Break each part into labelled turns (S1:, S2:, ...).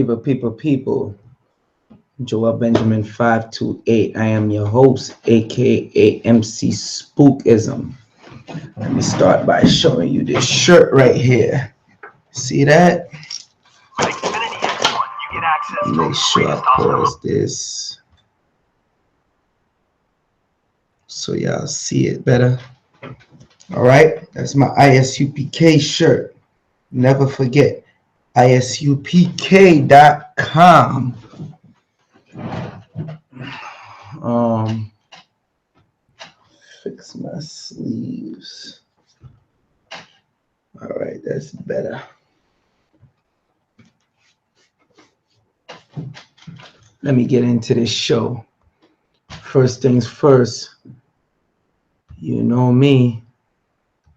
S1: People. Joel Benjamin528. I am your host, aka MC Spookism. Let me start by showing you this shirt right here. See that? Make sure I pause this so y'all see it better. All right, that's my ISUPK shirt. Never forget, ISUPK.com. Fix my sleeves. All right, that's better. Let me get into this show. First things first, you know me,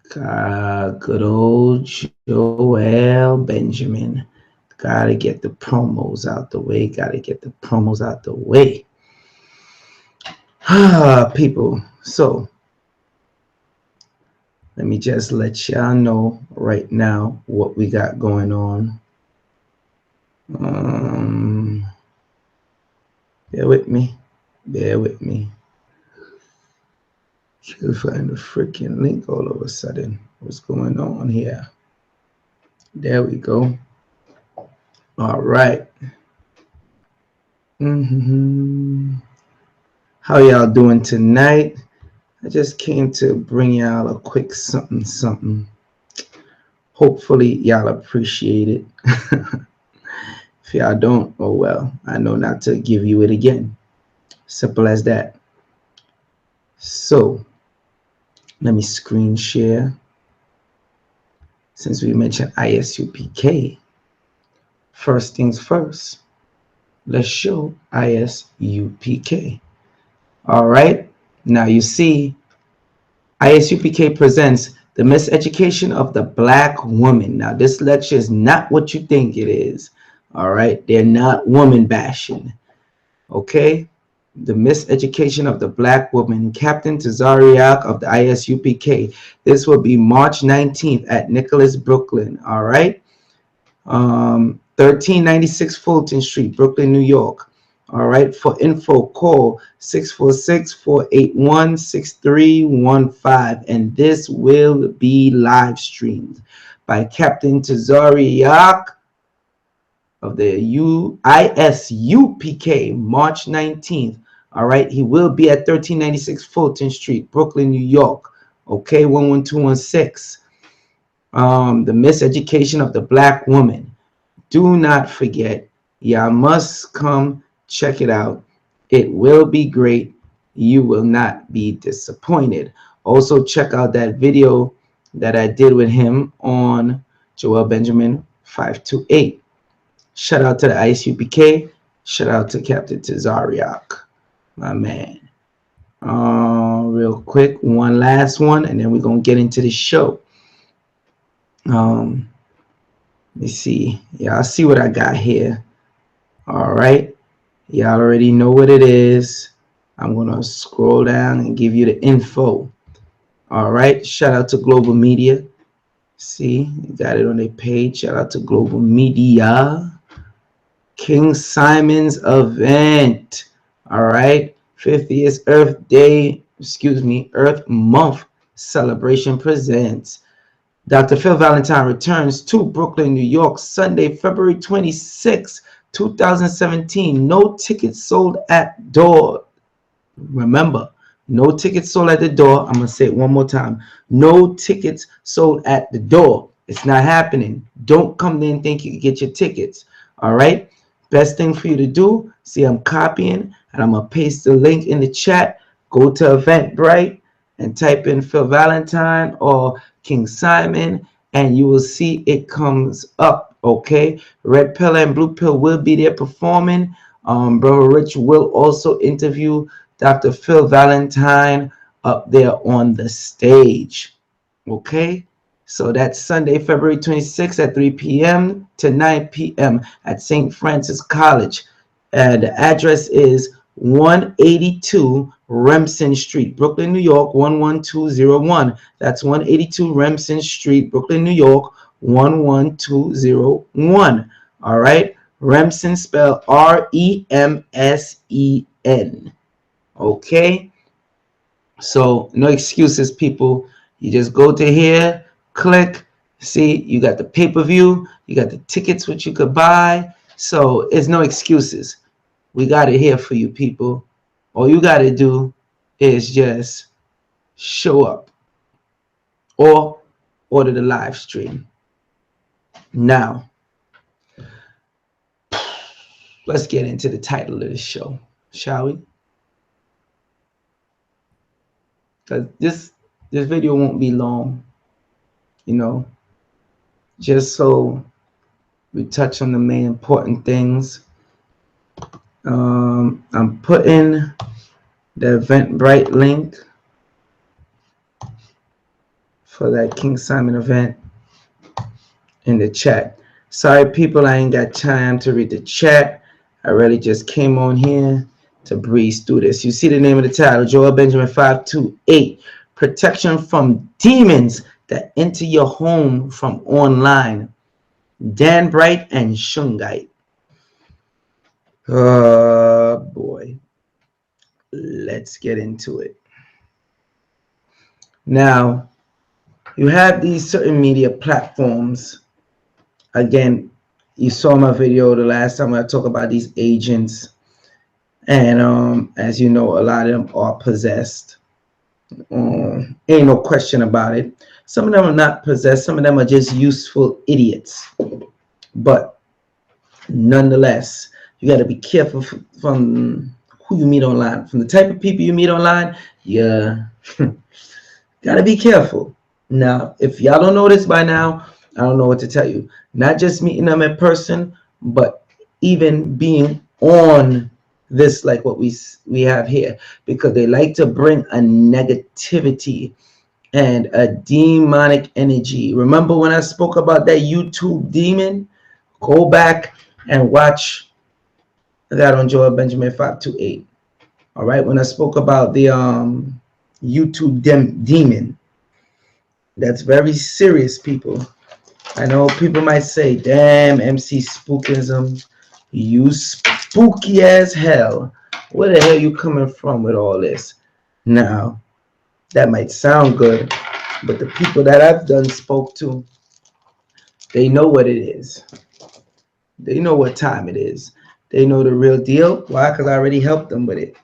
S1: good old Joel Benjamin. Gotta get the promos out the way. People, so let me just let y'all know right now what we got going on. Bear with me. Can't find the freaking link all of a sudden. What's going on here? There we go. All right. How y'all doing tonight? I just came to bring y'all a quick something. Hopefully y'all appreciate it. If y'all don't, oh well, I know not to give you it again. Simple as that. So let me screen share. Since we mentioned ISUPK, first things first, let's show ISUPK. All right, now you see ISUPK presents the miseducation of the Black woman. Now this lecture is not what you think it is. All right, they're not woman bashing. Okay, the miseducation of the Black woman, Captain Tazariak of the ISUPK. This will be March 19th at Nicholas, Brooklyn. All right, 1396 Fulton Street, Brooklyn, New York. All right, for info, call 646-481-6315. And this will be live streamed by Captain Tazariak of the ISUPK, March 19th. All right, he will be at 1396 Fulton Street, Brooklyn, New York. Okay, 11216. The miseducation of the Black woman. Do not forget, y'all must come check it out. It will be great. You will not be disappointed. Also, check out that video that I did with him on Joel Benjamin528. Shout out to the ISUPK. Shout out to Captain Tazariak, my man. Real quick, one last one, and then we're gonna get into the show. Let me see. Y'all see what I got here. All right, y'all already know what it is. I'm gonna scroll down and give you the info. All right, shout out to Global Media. See, you got it on their page. Shout out to Global Media. King Simon's event. All right, 50th Earth Month celebration presents. Dr. Phil Valentine returns to Brooklyn, New York, Sunday, February 26, 2017. No tickets sold at door. Remember, no tickets sold at the door. I'm going to say it one more time. No tickets sold at the door. It's not happening. Don't come there and think you can get your tickets. All right? Best thing for you to do, see, I'm copying, and I'm going to paste the link in the chat. Go to Eventbrite and type in Phil Valentine or King Simon, and you will see it comes up. Okay, Red Pill and Blue Pill will be there performing. Brother Rich will also interview Dr. Phil Valentine up there on the stage. Okay, so that's Sunday, February 26th at 3 p.m. to 9 p.m. at St. Francis College. The address is 182 Remsen Street, Brooklyn, New York, 11201. That's 182 Remsen Street, Brooklyn, New York, 11201. All right. Remsen, spelled R-E-M-S-E-N. Okay, so no excuses, people. You just go to here, click, see, you got the pay-per-view, you got the tickets which you could buy. So it's no excuses. We got it here for you, people. All you got to do is just show up or order the live stream. Now, let's get into the title of the show, shall we? Because this video won't be long, you know, just so we touch on the main important things. I'm putting the Eventbrite link for that King Simon event in the chat. Sorry, people, I ain't got time to read the chat. I really just came on here to breeze through this. You see the name of the title, joelbenjamin528, protection from demons that enter your home from online. Danburite and Shungite. Oh boy, let's get into it. Now, you have these certain media platforms. Again, you saw my video the last time I talked about these agents, and as you know, a lot of them are possessed. Ain't no question about it. Some of them are not possessed, some of them are just useful idiots, but nonetheless, you got to be careful from who you meet online, from the type of people you meet online. Yeah. Gotta be careful. Now, if y'all don't know this by now, I don't know what to tell you. Not just meeting them in person, but even being on this, like what we have here, because they like to bring a negativity and a demonic energy. Remember when I spoke about that YouTube demon? Go back and watch that on joelbenjamin528. All right, when I spoke about the YouTube demon. That's very serious, people. I know people might say, damn, MC Spookism, you spooky as hell. Where the hell you coming from with all this? Now, that might sound good, but the people that I've done spoke to, they know what it is. They know what time it is. They know the real deal. Why? Because I already helped them with it.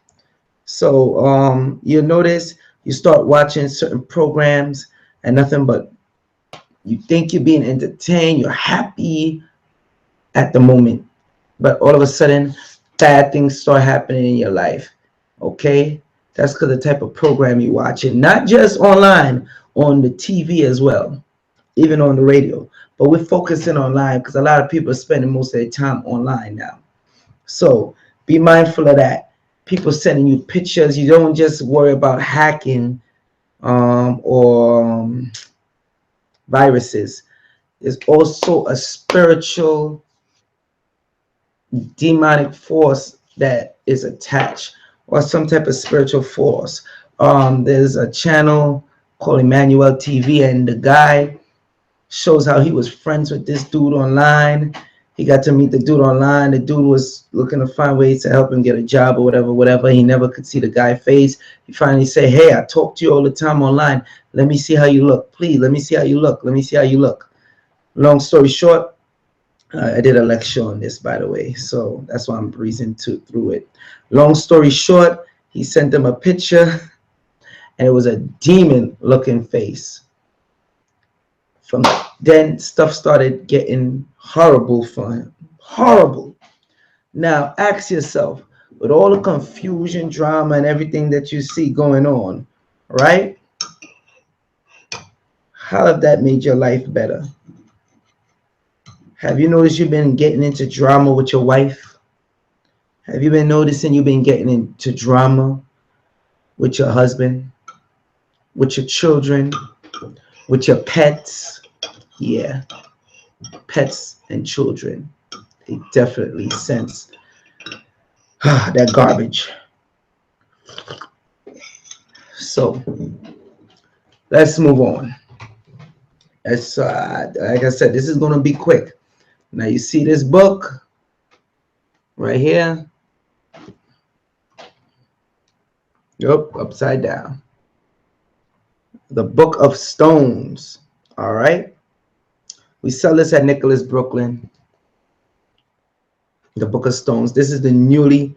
S1: So you'll notice you start watching certain programs and nothing but you think you're being entertained, you're happy at the moment, but all of a sudden bad things start happening in your life. Okay, that's because the type of program you're watching, not just online, on the TV as well, even on the radio, but we're focusing online because a lot of people are spending most of their time online now. So be mindful of that. People sending you pictures. You don't just worry about hacking or viruses. There's also a spiritual demonic force that is attached, or some type of spiritual force. There's a channel called Emmanuel TV, and the guy shows how he was friends with this dude online. He got to meet the dude online. The dude was looking to find ways to help him get a job or whatever. He never could see the guy's face. He finally said, hey, I talk to you all the time online. Let me see how you look. Please, let me see how you look. Let me see how you look. Long story short, I did a lecture on this, by the way, so that's why I'm breezing through it. Long story short, he sent him a picture, and it was a demon-looking face. From then, stuff started getting horrible for him. Horrible. Now, ask yourself, with all the confusion, drama, and everything that you see going on, right? How have that made your life better? Have you noticed you've been getting into drama with your wife? Have you been noticing you've been getting into drama with your husband, with your children, with your pets? Yeah, pets and children, they definitely sense that garbage. So let's move on. Like I said, this is going to be quick. Now you see this book, right here. Yep, upside down. The Book of Stones. All right. We sell this at Nicholas Brooklyn. The Book of Stones. This is the newly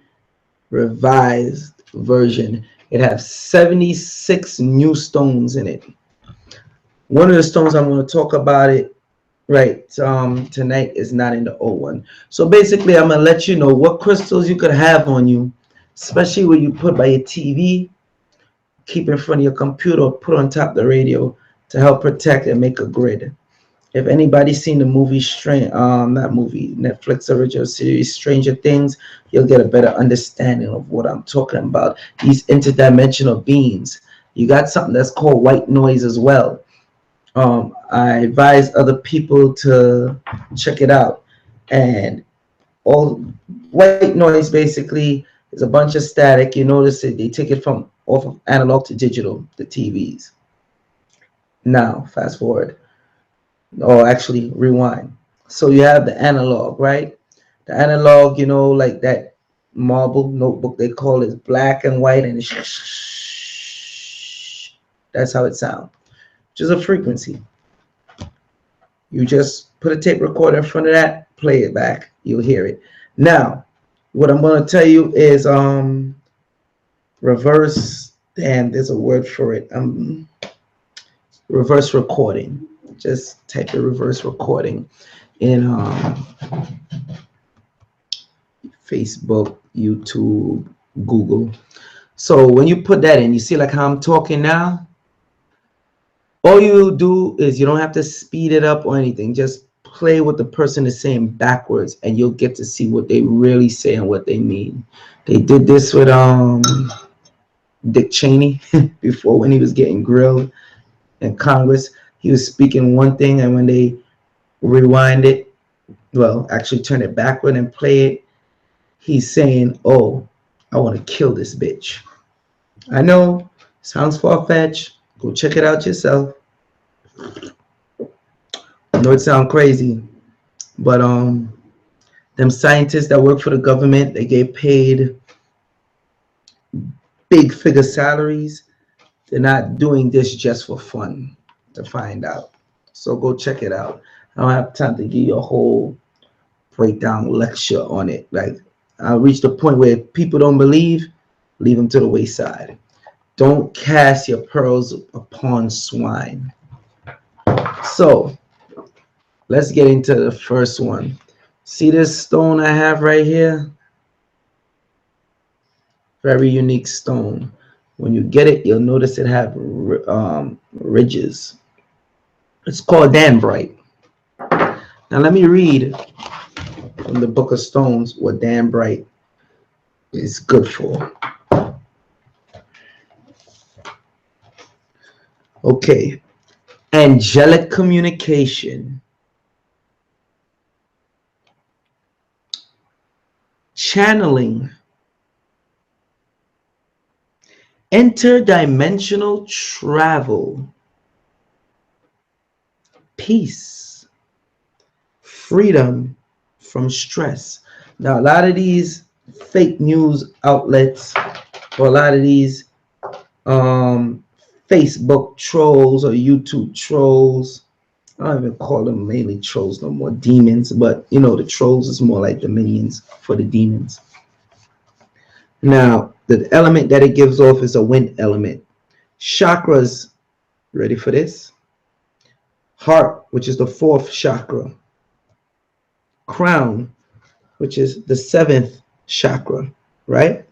S1: revised version. It has 76 new stones in it. One of the stones I'm going to talk about it tonight is not in the old one. So basically, I'm going to let you know what crystals you could have on you, especially when you put by your TV, keep in front of your computer, or put on top of the radio to help protect and make a grid. If anybody's seen the movie Netflix original series Stranger Things, you'll get a better understanding of what I'm talking about. These interdimensional beings. You got something that's called white noise as well. I advise other people to check it out. And all white noise basically is a bunch of static. You notice it, they take it from off of analog to digital, the TVs. Now, fast forward, or actually rewind. So you have the analog, right? The analog, like that marble notebook they call it, black and white, and that's how it sounds. Just a frequency. You just put a tape recorder in front of that, play it back, you'll hear it. Now, what I'm going to tell you is reverse, and there's a word for it. Reverse recording. Just type in reverse recording in Facebook, YouTube, Google. So when you put that in, you see like how I'm talking now? All you do is you don't have to speed it up or anything. Just play what the person is saying backwards, and you'll get to see what they really say and what they mean. They did this with Dick Cheney before, when he was getting grilled in Congress. He was speaking one thing, and when they rewind it, well, actually turn it backward and play it, he's saying, "Oh, I want to kill this bitch." I know, sounds far-fetched. Go check it out yourself. I know it sounds crazy, but them scientists that work for the government, they get paid big figure salaries. They're not doing this just for fun, to find out. So go check it out. I don't have time to give you a whole breakdown lecture on it. Like, I reached a point where if people don't believe, leave them to the wayside. Don't cast your pearls upon swine. So let's get into the first one. See this stone I have right here? Very unique stone. When you get it, you'll notice it have ridges. It's called Danburite. Now let me read from the Book of Stones what Danburite is good for. Okay. Angelic communication, channeling, interdimensional travel, peace, freedom from stress. Now, a lot of these fake news outlets, or a lot of these Facebook trolls or YouTube trolls, I don't even call them mainly trolls no more, demons, but the trolls is more like the minions for the demons. Now, the element that it gives off is a wind element. Chakras, ready for this? Heart, which is the 4th chakra. Crown, which is the 7th chakra, right?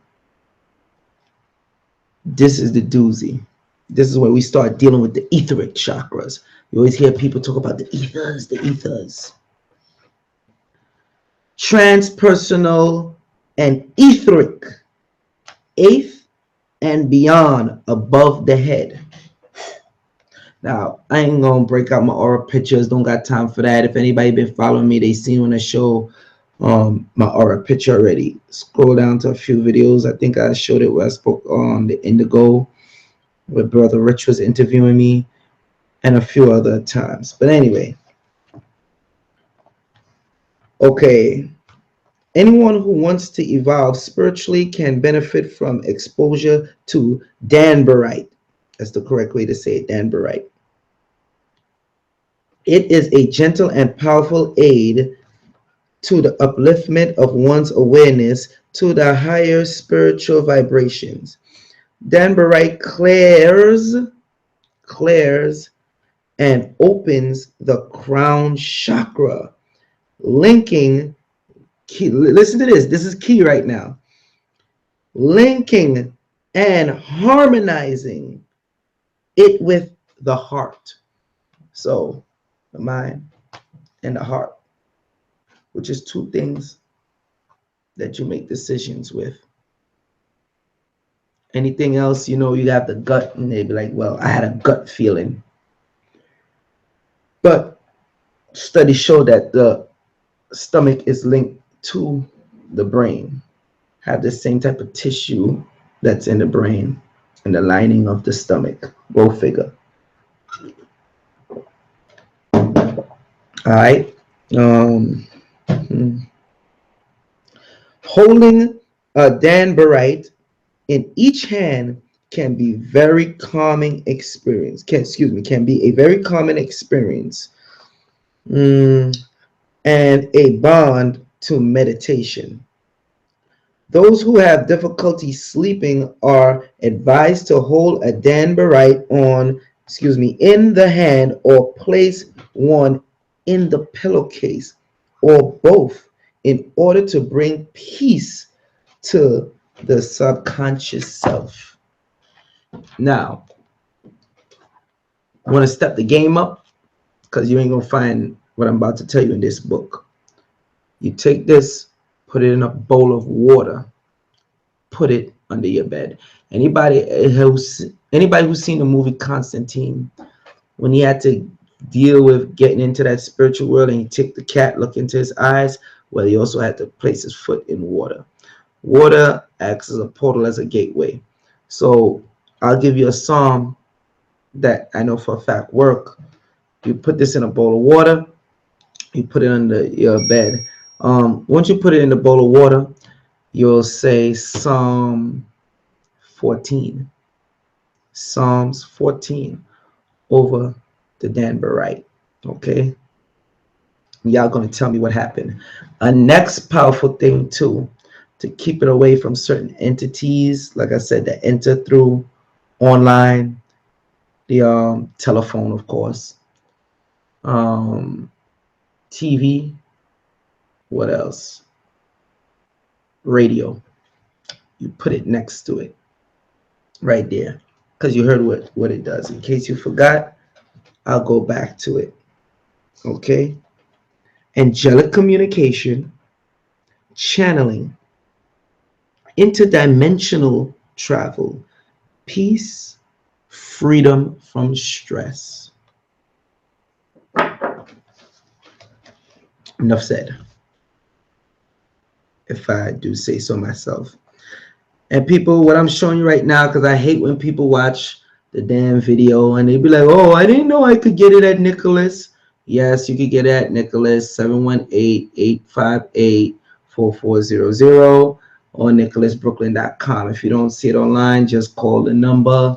S1: This is the doozy. This is where we start dealing with the etheric chakras. You always hear people talk about the ethers, the ethers. Transpersonal and etheric, 8th and beyond, above the head. Now, I ain't gonna break out my aura pictures. Don't got time for that. If anybody been following me, they seen when I show my aura picture already. Scroll down to a few videos. I think I showed it where I spoke on the indigo, where Brother Rich was interviewing me, and a few other times. But anyway, okay, Anyone who wants to evolve spiritually can benefit from exposure to Danburite. That's the correct way to say it, Danburite. It is a gentle and powerful aid to the upliftment of one's awareness to the higher spiritual vibrations. Danburite clears and opens the crown chakra, linking, key, listen to this is key right now, linking and harmonizing it with the heart. So the mind and the heart, which is two things that you make decisions with. Anything else, you have the gut, and they'd be like, well, I had a gut feeling. But studies show that the stomach is linked to the brain, have the same type of tissue that's in the brain and the lining of the stomach. Go figure. All right. Holding a Danburite in each hand can be very calming experience. Can be a very common experience, and a bond to meditation. Those who have difficulty sleeping are advised to hold a Danburite in the hand, or place one in the pillowcase, or both, in order to bring peace to the subconscious self. Now, I want to step the game up, because you ain't gonna find what I'm about to tell you in this book. You take this, put it in a bowl of water, put it under your bed. Anybody who's seen the movie Constantine, when he had to deal with getting into that spiritual world and he took the cat, look into his eyes, well, he also had to place his foot in water. Water acts as a portal, as a gateway. So I'll give you a psalm that I know for a fact work. You put this in a bowl of water, you put it under your bed. Once you put it in the bowl of water, you'll say Psalms 14 over the Danburite. Okay, y'all gonna tell me what happened. A next powerful thing too, to keep it away from certain entities, like I said, that enter through online, the telephone, of course, TV, what else, radio. You put it next to it right there, because you heard what it does. In case you forgot, I'll go back to it. Okay, angelic communication, channeling, interdimensional travel, peace, freedom from stress. Enough said, if I do say so myself. And people, what I'm showing you right now, because I hate when people watch the damn video and they be like, oh, I didn't know I could get it at Nicholas. Yes, you could get it at Nicholas, 718-858-4400, or nicholasbrooklyn.com. If you don't see it online, just call the number,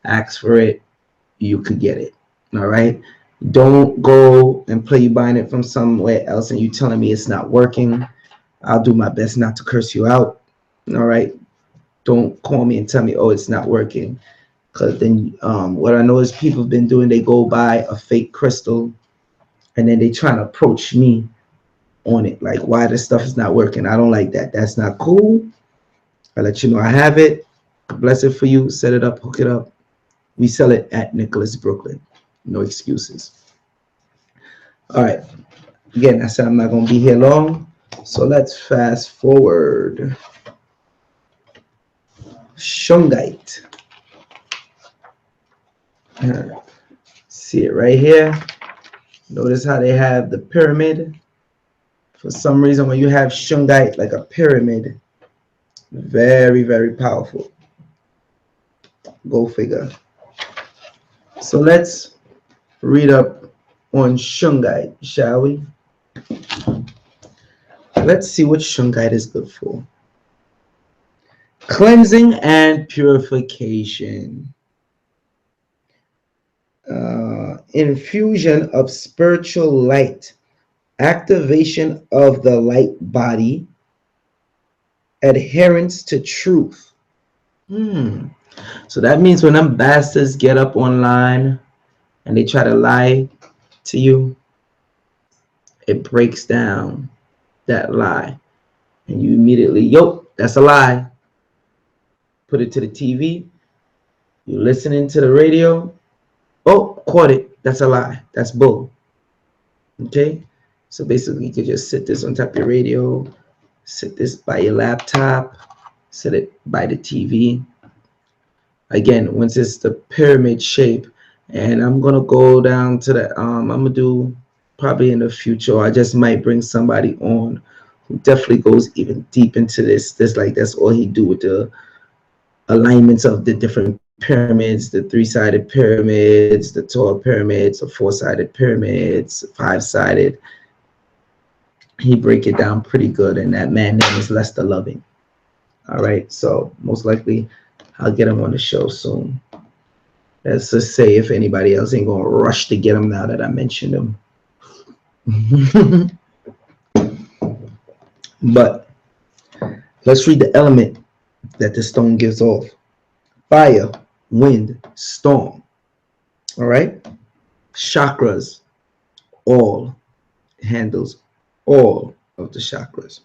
S1: ask for it, you could get it. All right, don't go and play you buying it from somewhere else and you telling me it's not working. I'll do my best not to curse you out. All right, don't call me and tell me, oh, it's not working, because then what I know is people have been doing, they go buy a fake crystal and then they try to approach me on it, like why this stuff is not working. I don't like that. That's not cool. I let you know I have it. Bless it for you. Set it up, hook it up. We sell it at Nicholas Brooklyn. No excuses. All right. Again, I said I'm not going to be here long, so let's fast forward. Shungite. See it right here. Notice how they have the pyramid. For some reason, when you have Shungite like a pyramid, very, very powerful. Go figure. So let's read up on Shungite, shall we? Let's see what Shungite is good for. Cleansing and purification. Infusion of spiritual light. Activation of the light body. Adherence to truth. So that means when them bastards get up online and they try to lie to you, it breaks down that lie. And you immediately, yo, that's a lie. Put it to the TV. You're listening to the radio. Oh, caught it. That's a lie. That's bull. Okay? So basically, you can just sit this on top of your radio, sit this by your laptop, set it by the TV. Again, once it's the pyramid shape, and I'm gonna go down to the I'm gonna do probably in the future, I just might bring somebody on who definitely goes even deep into this. That's all he do with the alignments of the different pyramids, the 3-sided pyramids, the tall pyramids, the 4-sided pyramids, 5-sided. He break it down pretty good, and that man name is Lester Loving. All right, so most likely I'll get him on the show soon. Let's just say if anybody else ain't gonna rush to get him now that I mentioned him. But let's read the element that the stone gives off. Fire, wind, storm. All right. Chakras, all. Handles all of the chakras.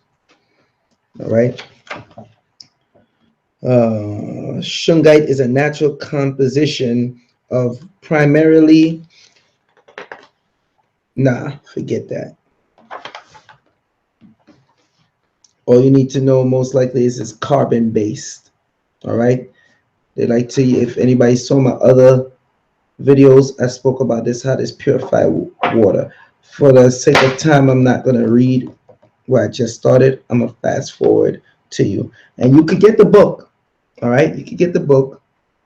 S1: All right. Shungite is a natural composition of primarily, forget that. All you need to know most likely is it's carbon based. All right. They like to, if anybody saw my other videos, I spoke about this, how this purify water. For the sake of time, I'm not going to read where I just started. I'm going to fast forward to you. And you could get the book. All right. You could get the book.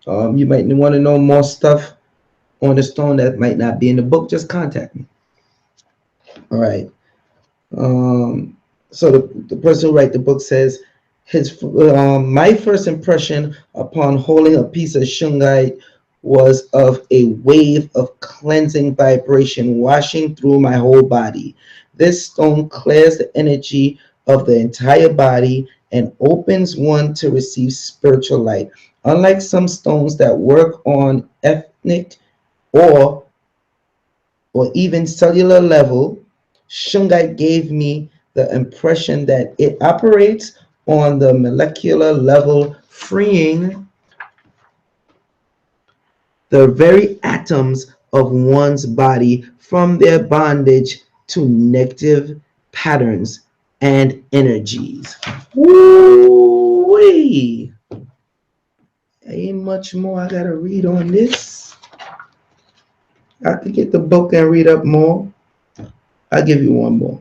S1: You might want to know more stuff on the stone that might not be in the book. Just contact me. All right. So the person who wrote the book says, my first impression upon holding a piece of shungite was of a wave of cleansing vibration washing through my whole body. This stone clears the energy of the entire body and opens one to receive spiritual light. Unlike some stones that work on ethnic or even cellular level, shungite gave me the impression that it operates on the molecular level, freeing the very atoms of one's body from their bondage to negative patterns and energies. Woo-wee. Ain't much more I gotta read on this. I could get the book and read up more. I'll give you one more.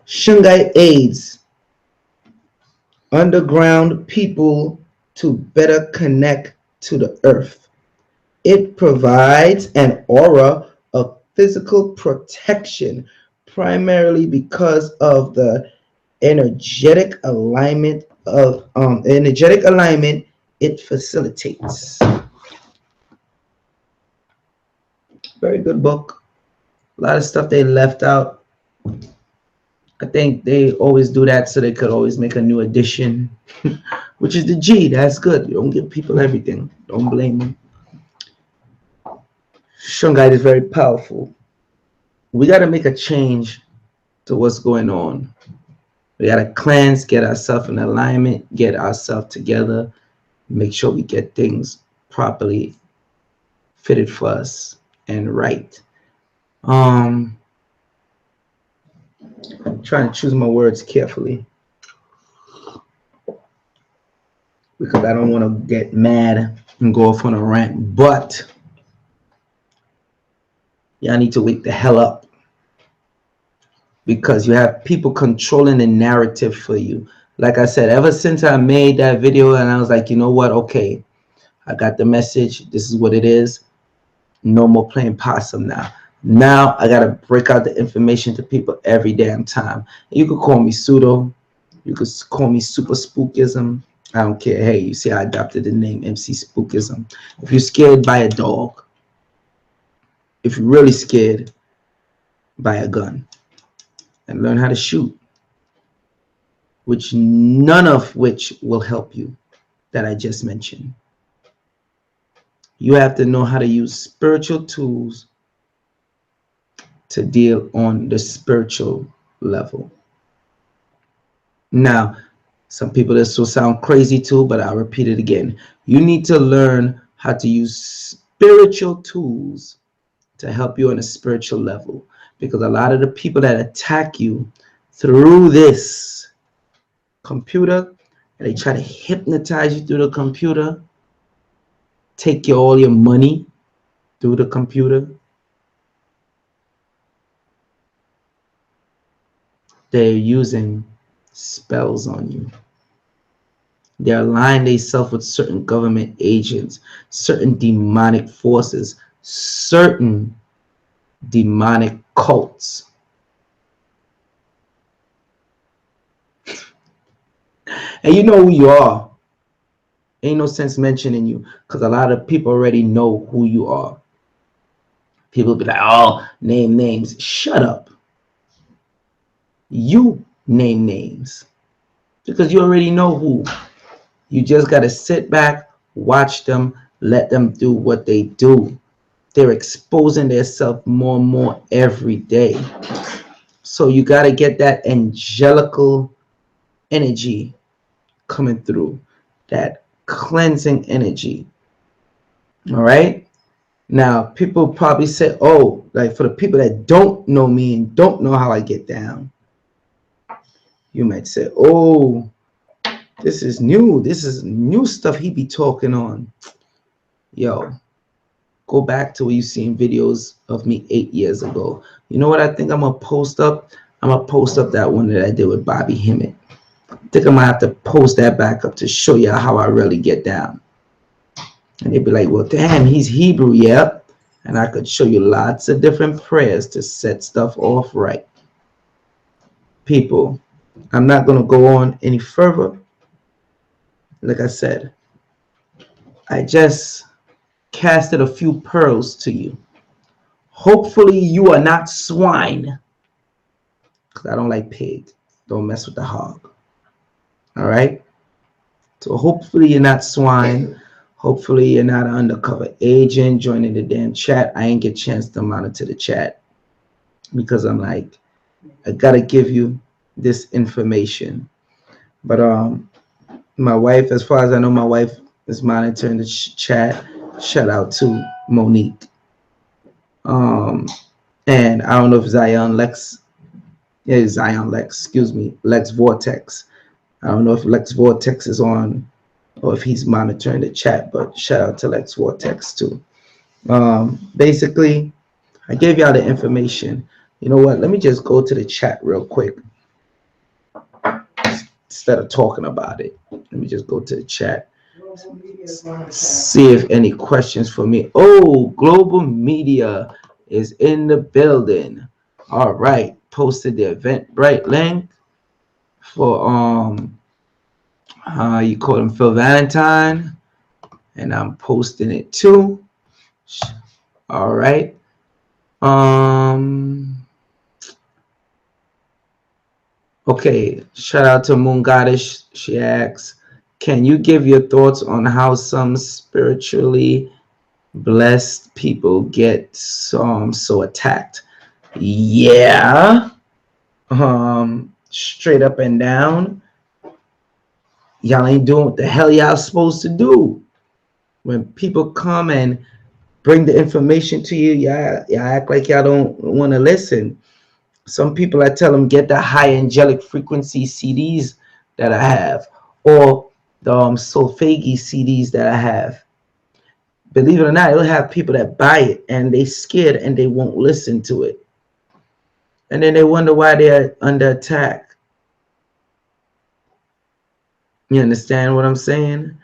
S1: Shungite aids underground people to better connect to the earth. It provides an aura of physical protection, primarily because of the energetic alignment it facilitates. Very good book. A lot of stuff they left out. I think they always do that so they could always make a new edition, which is the G. That's good. You don't give people everything. Don't blame them. Shungite is very powerful. We got to make a change to what's going on. We got to cleanse, get ourselves in alignment, get ourselves together, make sure we get things properly fitted for us and right. I'm trying to choose my words carefully because I don't want to get mad and go off on a rant, but y'all need to wake the hell up because you have people controlling the narrative for you. Like I said, ever since I made that video and I was like, you know what? Okay, I got the message. This is what it is. No more playing possum now. Now I gotta break out the information to people every damn time. You could call me pseudo, you could call me super spookism. I don't care. Hey, you see I adopted the name MC Spookism. If you're scared by a dog, if you're really scared, buy a gun and learn how to shoot, which none of which will help you that I just mentioned. You have to know how to use spiritual tools to deal on the spiritual level. Now, some people, this will sound crazy too, but I'll repeat it again. You need to learn how to use spiritual tools to help you on a spiritual level, because a lot of the people that attack you through this computer, and they try to hypnotize you through the computer, take all your money through the computer, they're using spells on you. They're aligning themselves with certain government agents, certain demonic forces, certain demonic cults. And you know who you are. Ain't no sense mentioning you, because a lot of people already know who you are. People be like, oh, name names. Shut up. You name names, because you already know who. You just got to sit back, watch them, let them do what they do. They're exposing themselves more and more every day. So you got to get that angelical energy coming through, that cleansing energy. All right. Now, people probably say, oh, like for the people that don't know me and don't know how I get down, you might say, oh, this is new. This is new stuff he be talking on. Yo, go back to where you seen videos of me 8 years ago. You know what I think I'm going to post up? I'm going to post up that one that I did with Bobby Hemmett. I think I'm going to have to post that back up to show you how I really get down. And they'd be like, well, damn, he's Hebrew, yeah. And I could show you lots of different prayers to set stuff off right. People, I'm not going to go on any further. Like I said, I just casted a few pearls to you. Hopefully you are not swine, because I don't like pig. Don't mess with the hog. All right? So hopefully you're not swine. Hopefully you're not an undercover agent joining the damn chat. I ain't get a chance to monitor the chat because I'm like, I gotta give you this information. But my wife, as far as I know, my wife is monitoring the chat. Shout out to Monique. And I don't know if Lex Vortex. I don't know if Lex Vortex is on or if he's monitoring the chat, but shout out to Lex Vortex too. Basically, I gave y'all the information. You know what? Let me just go to the chat real quick instead of talking about it. Let me just go to the chat. See if any questions for me. Oh, Global Media is in the building. All right, posted the Eventbrite link for you call him Phil Valentine, and I'm posting it too. All right. Okay, shout out to Moon Goddess. She asks, can you give your thoughts on how some spiritually blessed people get so attacked? Yeah. Straight up and down. Y'all ain't doing what the hell y'all supposed to do. When people come and bring the information to you, y'all act like y'all don't want to listen. Some people, I tell them, get the high angelic frequency CDs that I have, or the Solfegi CDs that I have. Believe it or not, it'll have people that buy it and they scared and they won't listen to it. And then they wonder why they're under attack. You understand what I'm saying?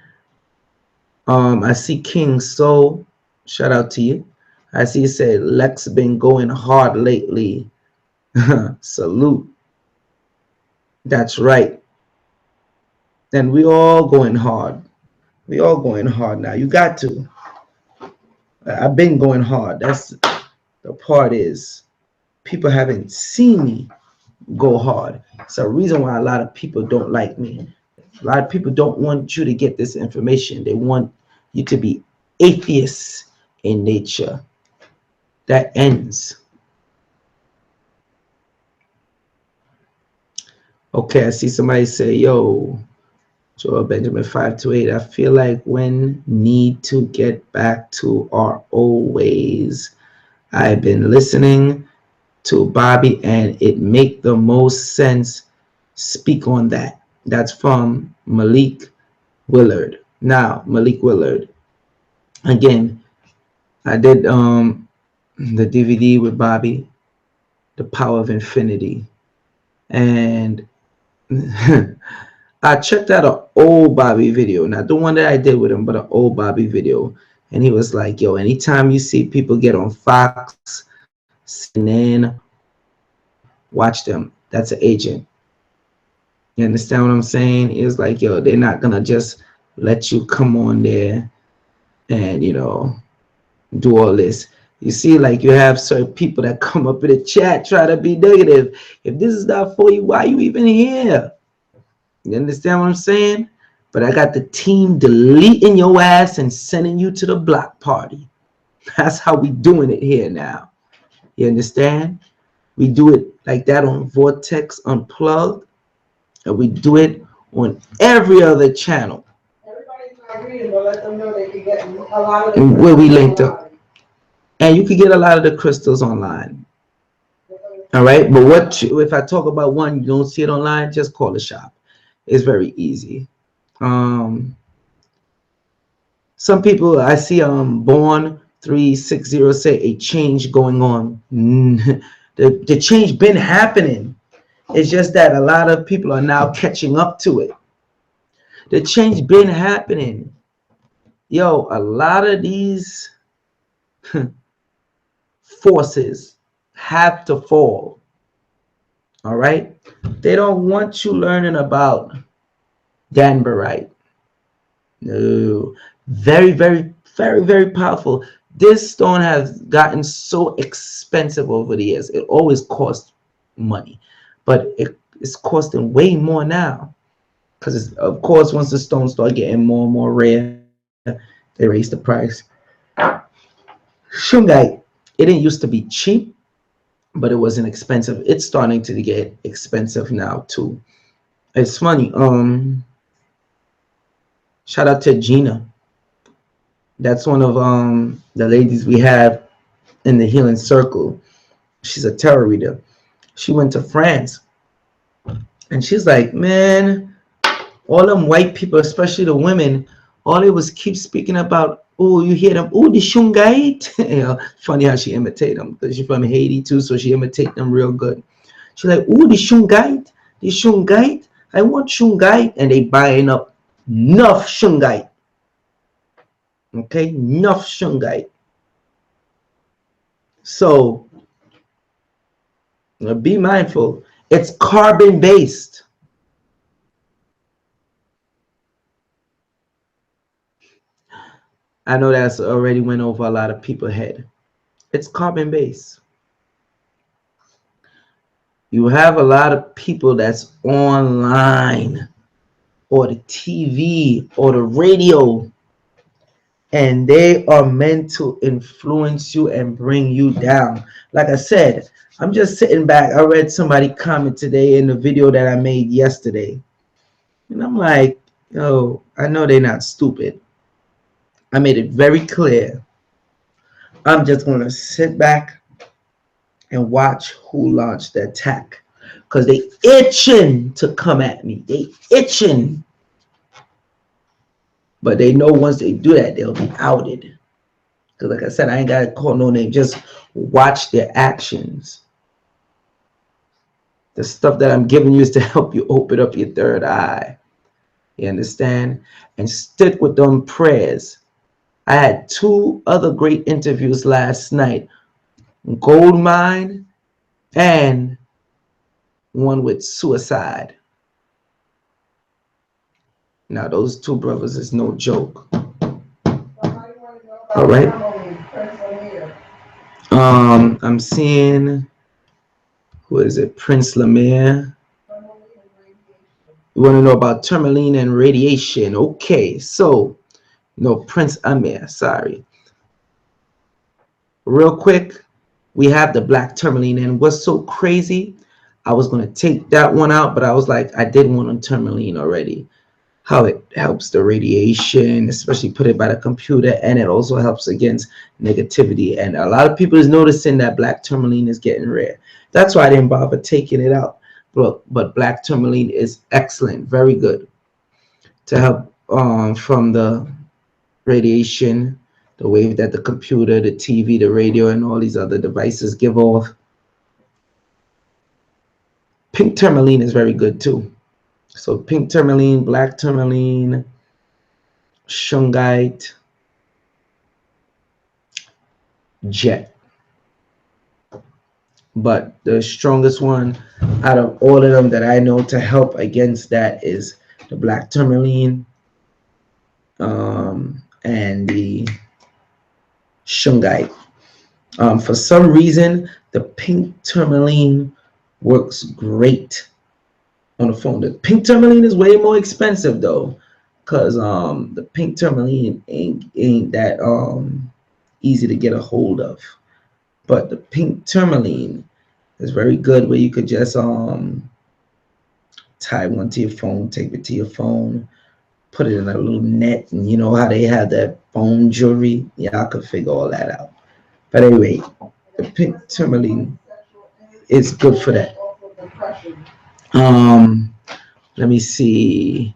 S1: I see King Soul. Shout out to you. I see you said Lex been going hard lately. Salute. That's right. And we all going hard. We all going hard now. You got to. I've been going hard. That's the part is people haven't seen me go hard. It's a reason why a lot of people don't like me. A lot of people don't want you to get this information. They want you to be atheists in nature. That ends. Okay, I see somebody say, yo, Joel Benjamin528, I feel like when need to get back to our old ways. I've been listening to Bobby and it make the most sense. Speak on that. That's from Malik Willard. Now, Malik Willard. Again, I did the DVD with Bobby, The Power of Infinity. And I checked out an old Bobby video, not the one that I did with him, but an old Bobby video. And he was like, yo, anytime you see people get on Fox, CNN, watch them. That's an agent. You understand what I'm saying? It's like, yo, they're not going to just let you come on there and, you know, do all this. You see, like you have certain people that come up in the chat, try to be negative. If this is not for you, why are you even here? You understand what I'm saying? But I got the team deleting your ass and sending you to the block party. That's how we doing it here now. You understand? We do it like that on Vortex Unplugged, and we do it on every other channel.
S2: Everybody's not reading, but let them know they can get a lot of the
S1: where we linked up. And you can get a lot of the crystals online. All right, but what if I talk about one you don't see it online? Just call the shop. It's very easy. Some people I see Born 360 say a change going on. The change been happening. It's just that a lot of people are now catching up to it. The change been happening. Yo, a lot of these forces have to fall. All right? They don't want you learning about Danburite. No. Very, very, very, very powerful. This stone has gotten so expensive over the years. It always cost money, but it's costing way more now. Because of course, once the stones start getting more and more rare, they raise the price. Shungite, it didn't used to be cheap, but it wasn't expensive. It's starting to get expensive now too. It's funny. Shout out to Gina. That's one of the ladies we have in the healing circle. She's a tarot reader. She went to France, and she's like, man, all them white people, especially the women, all they was keep speaking about, oh, you hear them, oh, the Shungite. You know, funny how she imitate them because she's from Haiti too, so she imitate them real good. She's like, oh, the Shungite, I want Shungite, and they buying up enough Shungite. Okay, enough Shungite. So be mindful. It's carbon based. I know that's already went over a lot of people's head. It's carbon based. You have a lot of people that's online or the TV or the radio, and they are meant to influence you and bring you down. Like I said, I'm just sitting back. I read somebody comment today in the video that I made yesterday, and I'm like, yo, I know they're not stupid. I made it very clear. I'm just going to sit back and watch who launched the attack, because they itching to come at me. They itching. But they know once they do that, they'll be outed. Because like I said, I ain't got to call no name. Just watch their actions. The stuff that I'm giving you is to help you open up your third eye. You understand? And stick with them prayers. I had two other great interviews last night. Gold Mine and one with Suicide. Now those two brothers is no joke. All right. I'm seeing, who is it? Prince Lemire. You want to know about tourmaline and radiation? Okay, so no, Prince Amir. Sorry. Real quick, we have the black tourmaline, and what's so crazy? I was gonna take that one out, but I was like, I did one on tourmaline already. How it helps the radiation, especially put it by the computer, and it also helps against negativity. And a lot of people is noticing that black tourmaline is getting rare. That's why I didn't bother taking it out. But black tourmaline is excellent, very good to help from the radiation, the wave that the computer, the TV, the radio, and all these other devices give off. Pink tourmaline is very good too. So pink tourmaline, black tourmaline, shungite, jet. But the strongest one out of all of them that I know to help against that is the black tourmaline and the shungite. For some reason, the pink tourmaline works great on the phone. The pink tourmaline is way more expensive though, because the pink tourmaline ain't that easy to get a hold of. But the pink tourmaline is very good, where you could just tie one to your phone, tape it to your phone, put it in a little net, and you know how they have that phone jewelry. Yeah, I could figure all that out. But anyway, the pink tourmaline is good for that. Um, let me see.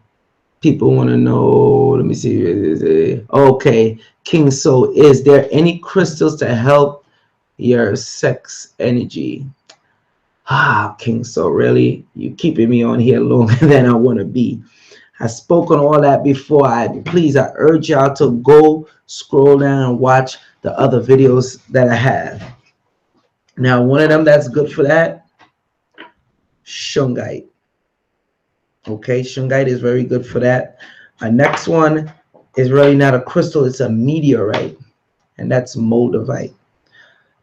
S1: People want to know. Let me see. Okay, King. So, is there any crystals to help your sex energy? Ah, King. So, really, you keeping me on here longer than I want to be. I spoke on all that before. I urge y'all to go scroll down and watch the other videos that I have. Now, one of them that's good for that, shungite. Okay, shungite is very good for that. Our next one is really not a crystal, it's a meteorite, and that's moldavite.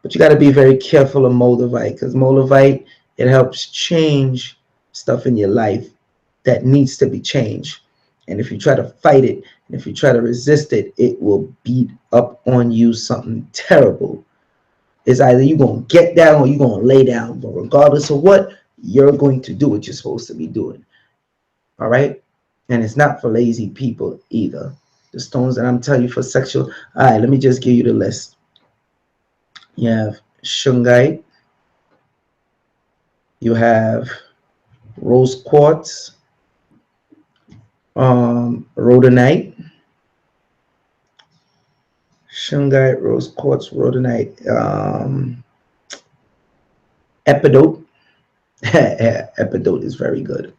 S1: But you got to be very careful of moldavite, because moldavite, it helps change stuff in your life that needs to be changed. And if you try to fight it, and if you try to resist it, it will beat up on you something terrible. It's either you're going to get down or you're going to lay down. But regardless of what, you're going to do what you're supposed to be doing. All right? And it's not for lazy people either. The stones that I'm telling you for sexual. All right, let me just give you the list. You have shungite. You have rose quartz, rhodonite, shungite, rose quartz, rhodonite, epidote. Epidote is very good.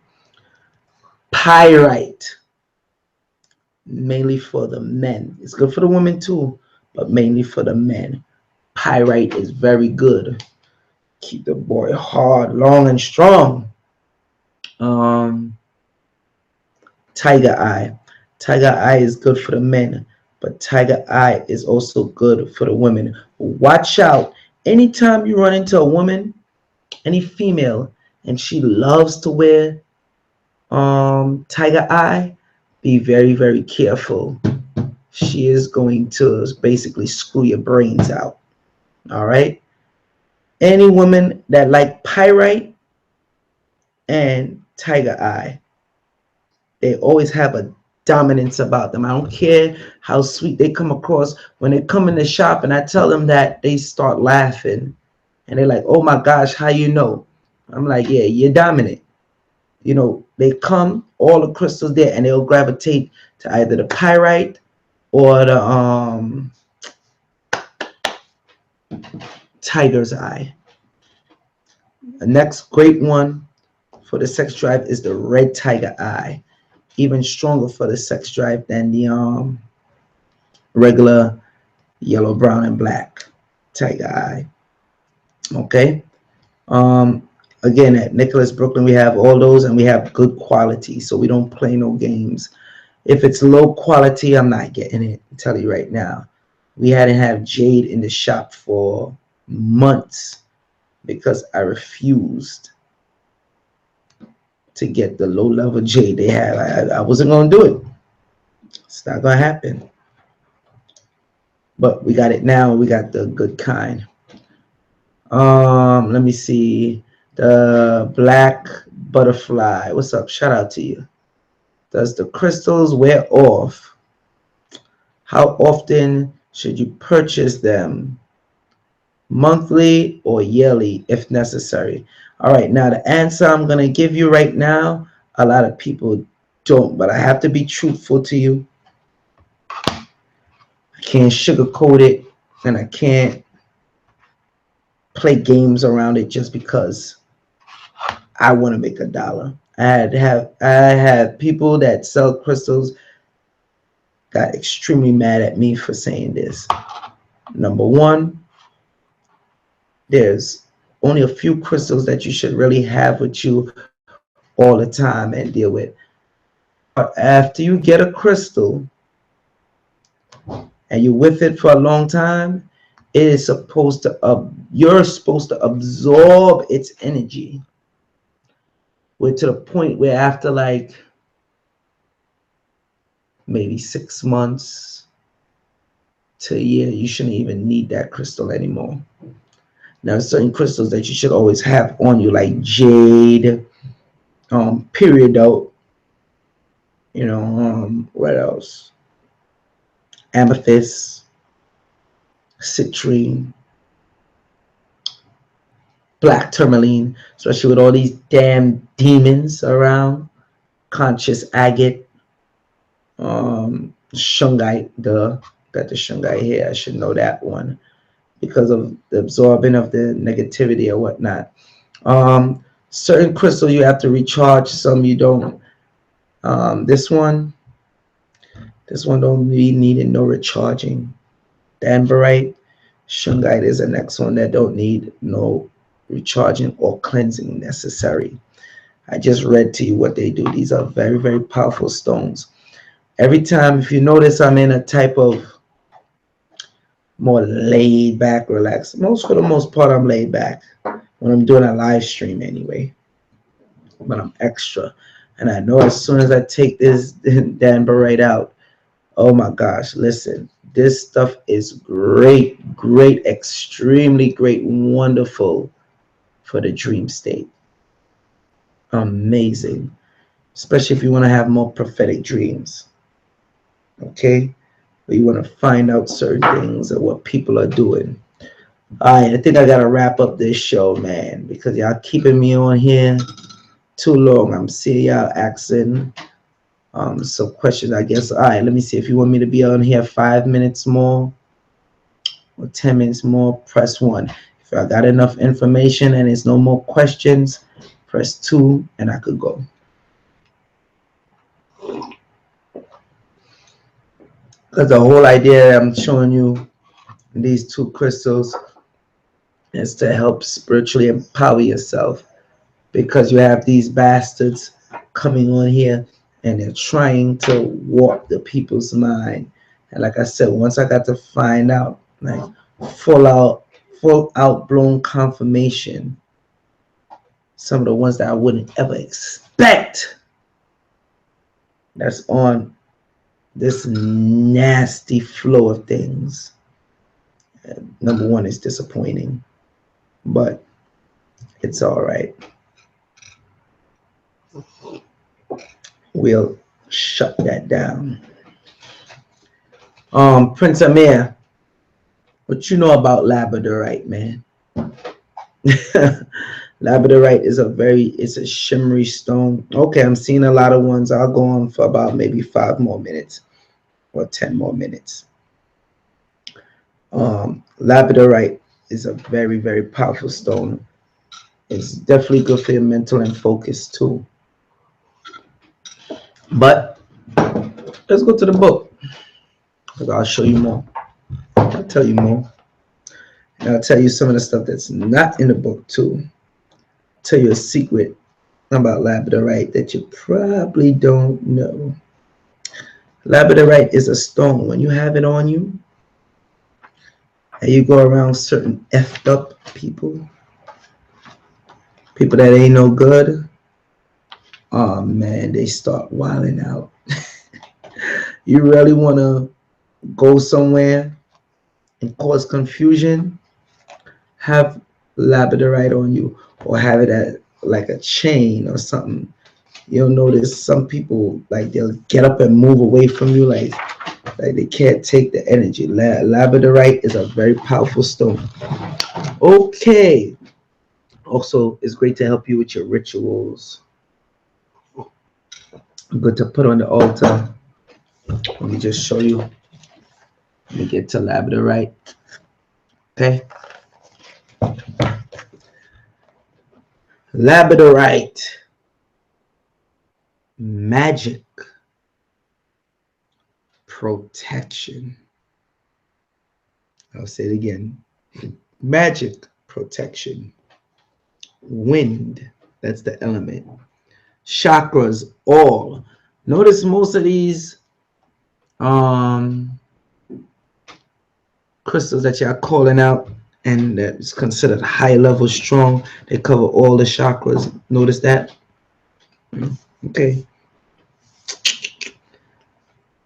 S1: Pyrite, mainly for the men. It's good for the women too, but mainly for the men. Pyrite is very good. Keep the boy hard, long, and strong. Tiger eye. Tiger eye is good for the men, but tiger eye is also good for the women. Watch out. Anytime you run into a woman, any female, and she loves to wear tiger eye, be very, very careful. She is going to basically screw your brains out. All right. Any woman that like pyrite and tiger eye, they always have a dominance about them. I don't care how sweet they come across. When they come in the shop and I tell them that, they start laughing and they're like, oh my gosh, how you know? I'm like, yeah, you're dominant. You know, they come, all the crystals there, and they'll gravitate to either the pyrite or the tiger's eye. The next great one for the sex drive is the red tiger eye. Even stronger for the sex drive than the regular yellow, brown, and black tiger eye. Okay. Again, at Nicholas Brooklyn, we have all those, and we have good quality, so we don't play no games. If it's low quality, I'm not getting it. I'll tell you right now. We hadn't had jade in the shop for months because I refused to get the low level jade they have. I wasn't going to do it. It's not going to happen. But we got it now. We got the good kind. Let me see. The black butterfly. What's up? Shout out to you. Does the crystals wear off? How often should you purchase them? Monthly or yearly if necessary? All right, now the answer I'm going to give you right now, a lot of people don't, but I have to be truthful to you. I can't sugarcoat it, and I can't play games around it just because I want to make a dollar. I had people that sell crystals got extremely mad at me for saying this. Number one, there's only a few crystals that you should really have with you all the time and deal with. But after you get a crystal and you're with it for a long time, it is supposed to you're supposed to absorb its energy. We're to the point where after like maybe 6 months to a year, you shouldn't even need that crystal anymore. Now, certain crystals that you should always have on you, like jade, peridot, what else? Amethyst, citrine, black tourmaline, especially with all these damn demons around. Conscious agate, shungite, got the shungite here. I should know that one because of the absorbing of the negativity or whatnot. Certain crystals you have to recharge, some you don't. This one don't be needing no recharging. Danburite, Shungite is the next one that don't need no recharging or cleansing necessary. I just read to you what they do. These are very, very powerful stones. Every time, if you notice, I'm in a type of more laid back, relaxed. For the most part, I'm laid back when I'm doing a live stream anyway. But I'm extra. And I know as soon as I take this Danburite out, oh my gosh, listen, this stuff is great, extremely great, wonderful for the dream state. Amazing. Especially if you want to have more prophetic dreams. Okay? Or you want to find out certain things of what people are doing. All right, I think I got to wrap up this show, man, because y'all keeping me on here too long. I'm seeing y'all asking some questions, I guess. All right, let me see. If you want me to be on here 5 minutes more or 10 minutes more, press 1. If I got enough information and there's no more questions, press 2 and I could go. Because the whole idea that I'm showing you these 2 crystals is to help spiritually empower yourself, because you have these bastards coming on here and they're trying to warp the people's mind. And like I said, once I got to find out, like full out blown confirmation, some of the ones that I wouldn't ever expect that's on this nasty flow of things. Number one, is disappointing, but it's all right. We'll shut that down. Prince Amir, what you know about labradorite, man? Labradorite is it's a shimmery stone. Okay, I'm seeing a lot of ones. I'll go on for about maybe 5 more minutes or 10 more minutes. Labradorite is a very, very powerful stone. It's definitely good for your mental and focus too. But let's go to the book. I'll show you more. I'll tell you more. And I'll tell you some of the stuff that's not in the book too. Tell you a secret about labradorite that you probably don't know. Labradorite is a stone. When you have it on you, and you go around certain effed up people, people that ain't no good, oh man, they start wilding out. You really want to go somewhere and cause confusion, have labradorite on you, or have it at like a chain or something. You'll notice some people, like, they'll get up and move away from you, like they can't take the energy. Labradorite is a very powerful stone. Okay. Also, it's great to help you with your rituals. Good to put on the altar. Let me just show you. Let me get to labradorite. Okay. Labradorite. Magic. Protection. I'll say it again. Magic. Protection. Wind. That's the element. Chakras. All. Notice most of these crystals that you're calling out and that's considered high level strong, they cover all the chakras. Notice that? Okay.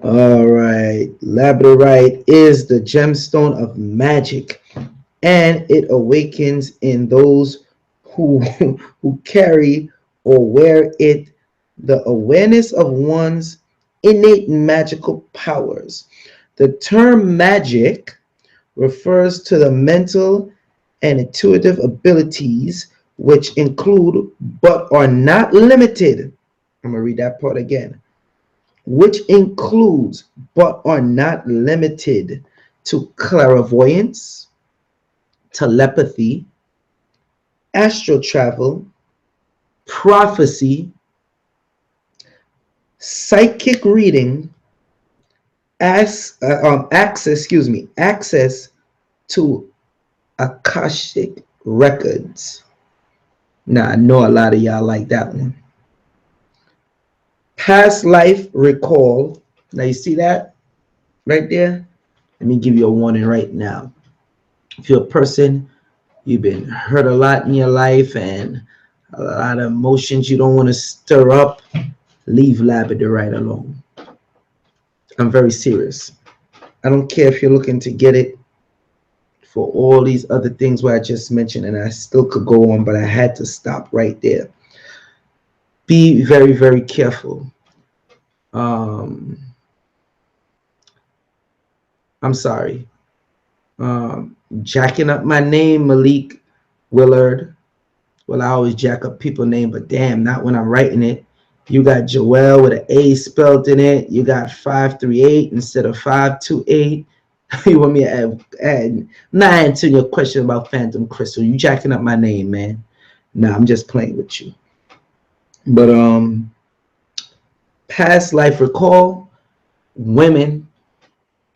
S1: All right. Labradorite is the gemstone of magic, and it awakens in those who who carry or wear it the awareness of one's innate magical powers. The term magic refers to the mental and intuitive abilities which include but are not limited. I'm going to read that part again. Which includes but are not limited to clairvoyance, telepathy, astral travel, prophecy, psychic reading, access to Akashic records. Now, I know a lot of y'all like that one. Past life recall. Now, you see that right there? Let me give you a warning right now. If you're a person, you've been hurt a lot in your life and a lot of emotions you don't want to stir up, leave labradorite alone. I'm very serious. I don't care if you're looking to get it for all these other things where I just mentioned, and I still could go on, but I had to stop right there. Be very, very careful. I'm sorry. Jacking up my name, Malik Willard. Well, I always jack up people's name, but damn, not when I'm writing it. You got Joel with an A spelled in it. You got 538 instead of 528. You want me to add not answering your question about Phantom Crystal. You jacking up my name, man. Nah, I'm just playing with you. But past life recall, women,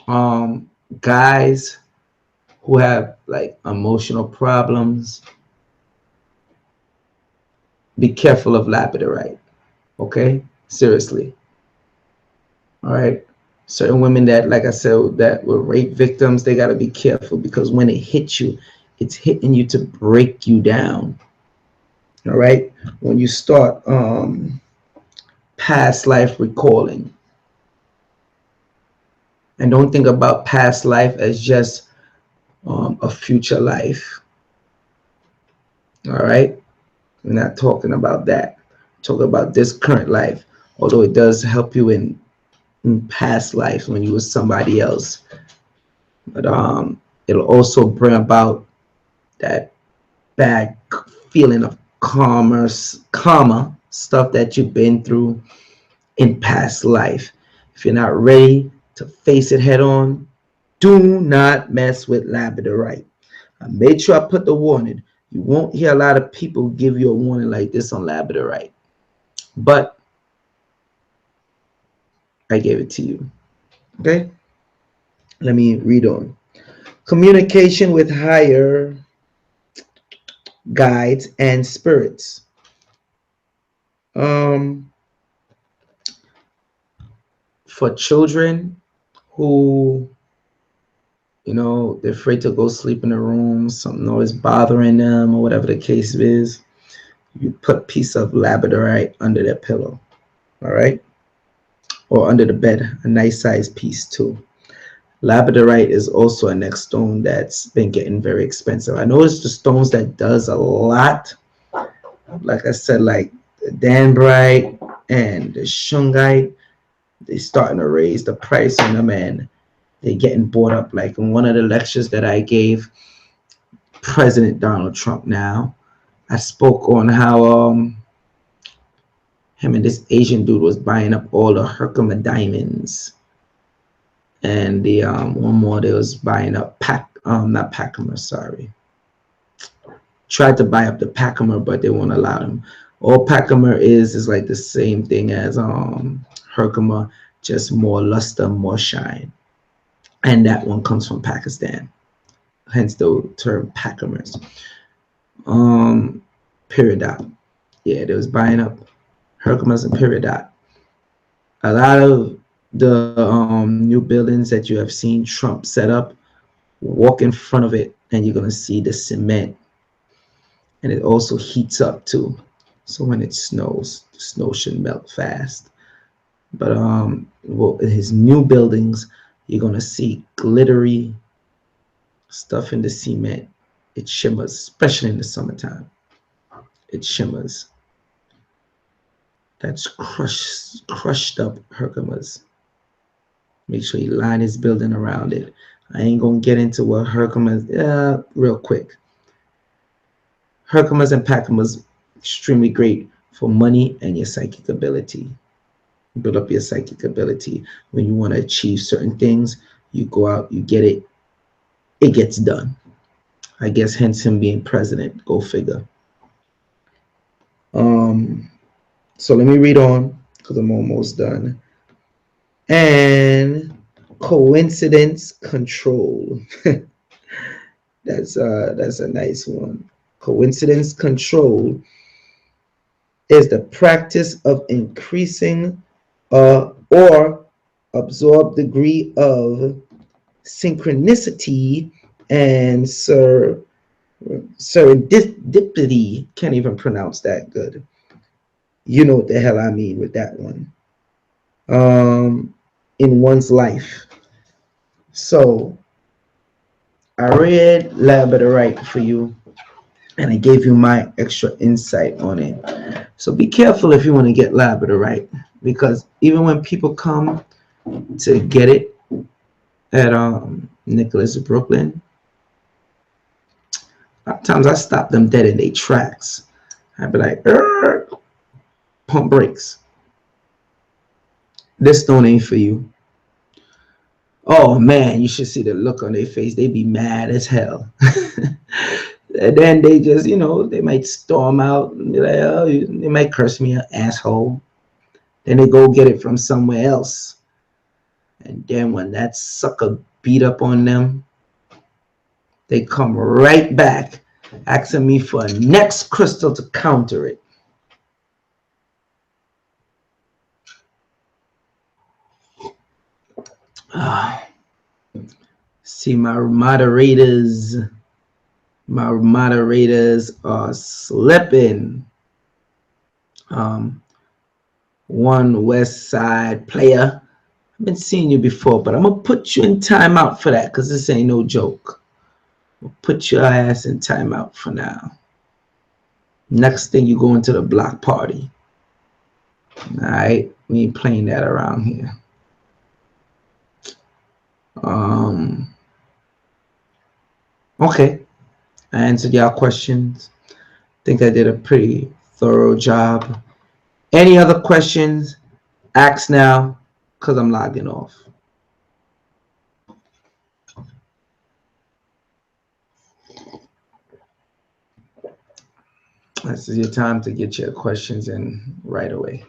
S1: guys who have like emotional problems, be careful of labradorite. Okay, seriously. All right. Certain women that, like I said, that were rape victims, they got to be careful because when it hits you, it's hitting you to break you down. All right. When you start past life recalling, and don't think about past life as just a future life. All right. We're not talking about that. Talk about this current life, although it does help you in past life when you were somebody else. But it'll also bring about that bad feeling of karma stuff that you've been through in past life. If you're not ready to face it head on, do not mess with labradorite. I made sure I put the warning. You won't hear a lot of people give you a warning like this on labradorite, but I gave it to you. Okay. Let me read on. Communication with higher guides and spirits. Um, for children who, they're afraid to go sleep in a room, something always bothering them, or whatever the case is, you put a piece of labradorite under their pillow, all right? Or under the bed, a nice sized piece too. Labradorite is also a next stone that's been getting very expensive. I noticed the stones that does a lot, like I said, like the Danburite and the Shungite, they starting to raise the price on them, and they're getting bought up. Like in one of the lectures that I gave President Donald Trump now, I spoke on how him and this Asian dude was buying up all the Herkimer diamonds, and the one more they was buying up not Packimer, sorry, tried to buy up the Packimer, but they won't allow them. All Packimer is like the same thing as Herkimer, just more luster, more shine, and that one comes from Pakistan, hence the term Packimers. Peridot, yeah, they was buying up Herkimer's and Peridot. A lot of the new buildings that you have seen Trump set up, walk in front of it and you're going to see the cement, and it also heats up too, so when it snows, the snow should melt fast. But well, in his new buildings, you're going to see glittery stuff in the cement. It shimmers, especially in the summertime. It shimmers. That's crushed up Herkimer's. Make sure you line his building around it. I ain't gonna get into what Herkimer's, real quick. Herkimer's and Packimer's extremely great for money and your psychic ability. Build up your psychic ability. When you want to achieve certain things, you go out, you get it, it gets done. I guess hence him being president. Go figure. So let me read on because I'm almost done. And coincidence control. That's a nice one. Coincidence control is the practice of increasing or absorb degree of synchronicity and serendipity. Can't even pronounce that good. You know what the hell I mean with that one. In one's life. So I read Labradorite for you, and I gave you my extra insight on it. So be careful if you want to get Labradorite, because even when people come to get it at Nicholas Brooklyn, a lot of times I stop them dead in their tracks. I'd be like, pump brakes. This stone ain't for you. Oh man, you should see the look on their face. They be mad as hell. And then they just, they might storm out and be like, oh, they might curse me an asshole. Then they go get it from somewhere else. And then when that sucker beat up on them, they come right back asking me for a next crystal to counter it. See, my moderators are slipping. One West Side player, I've been seeing you before, but I'm gonna put you in timeout for that because this ain't no joke. I'll put your ass in timeout for now. Next thing, you go into the block party. All right, we ain't playing that around here. Okay, I answered y'all questions. I think I did a pretty thorough job. Any other questions? Ask now, because I'm logging off. This is your time to get your questions in right away.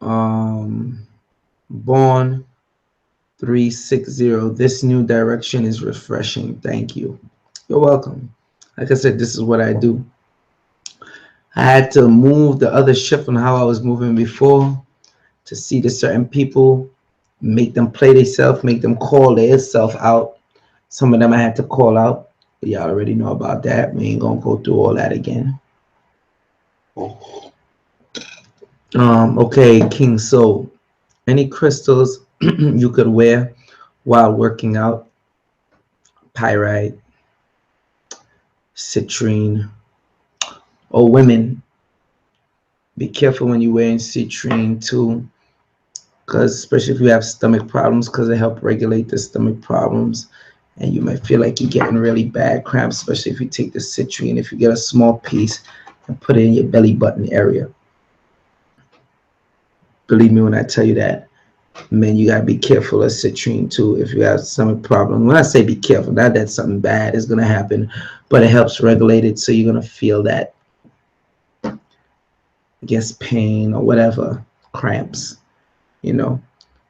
S1: Born 360. This new direction is refreshing. Thank you. You're welcome. Like I said, this is what I do. I had to move the other shift on how I was moving before to see the certain people, make them play themselves, make them call their self out. Some of them I had to call out. Y'all already know about that. We ain't gonna go through all that again. Okay, King Soul. Any crystals you could wear while working out? Pyrite, citrine. Oh, women, be careful when you're wearing citrine too, because especially if you have stomach problems, because it helps regulate the stomach problems. And you might feel like you're getting really bad cramps, especially if you take the citrine. If you get a small piece and put it in your belly button area. Believe me when I tell you that. Man, you gotta be careful of citrine too if you have stomach problem. When I say be careful, not that something bad is gonna happen, but it helps regulate it, so you're gonna feel that, I guess, pain or whatever, cramps, you know.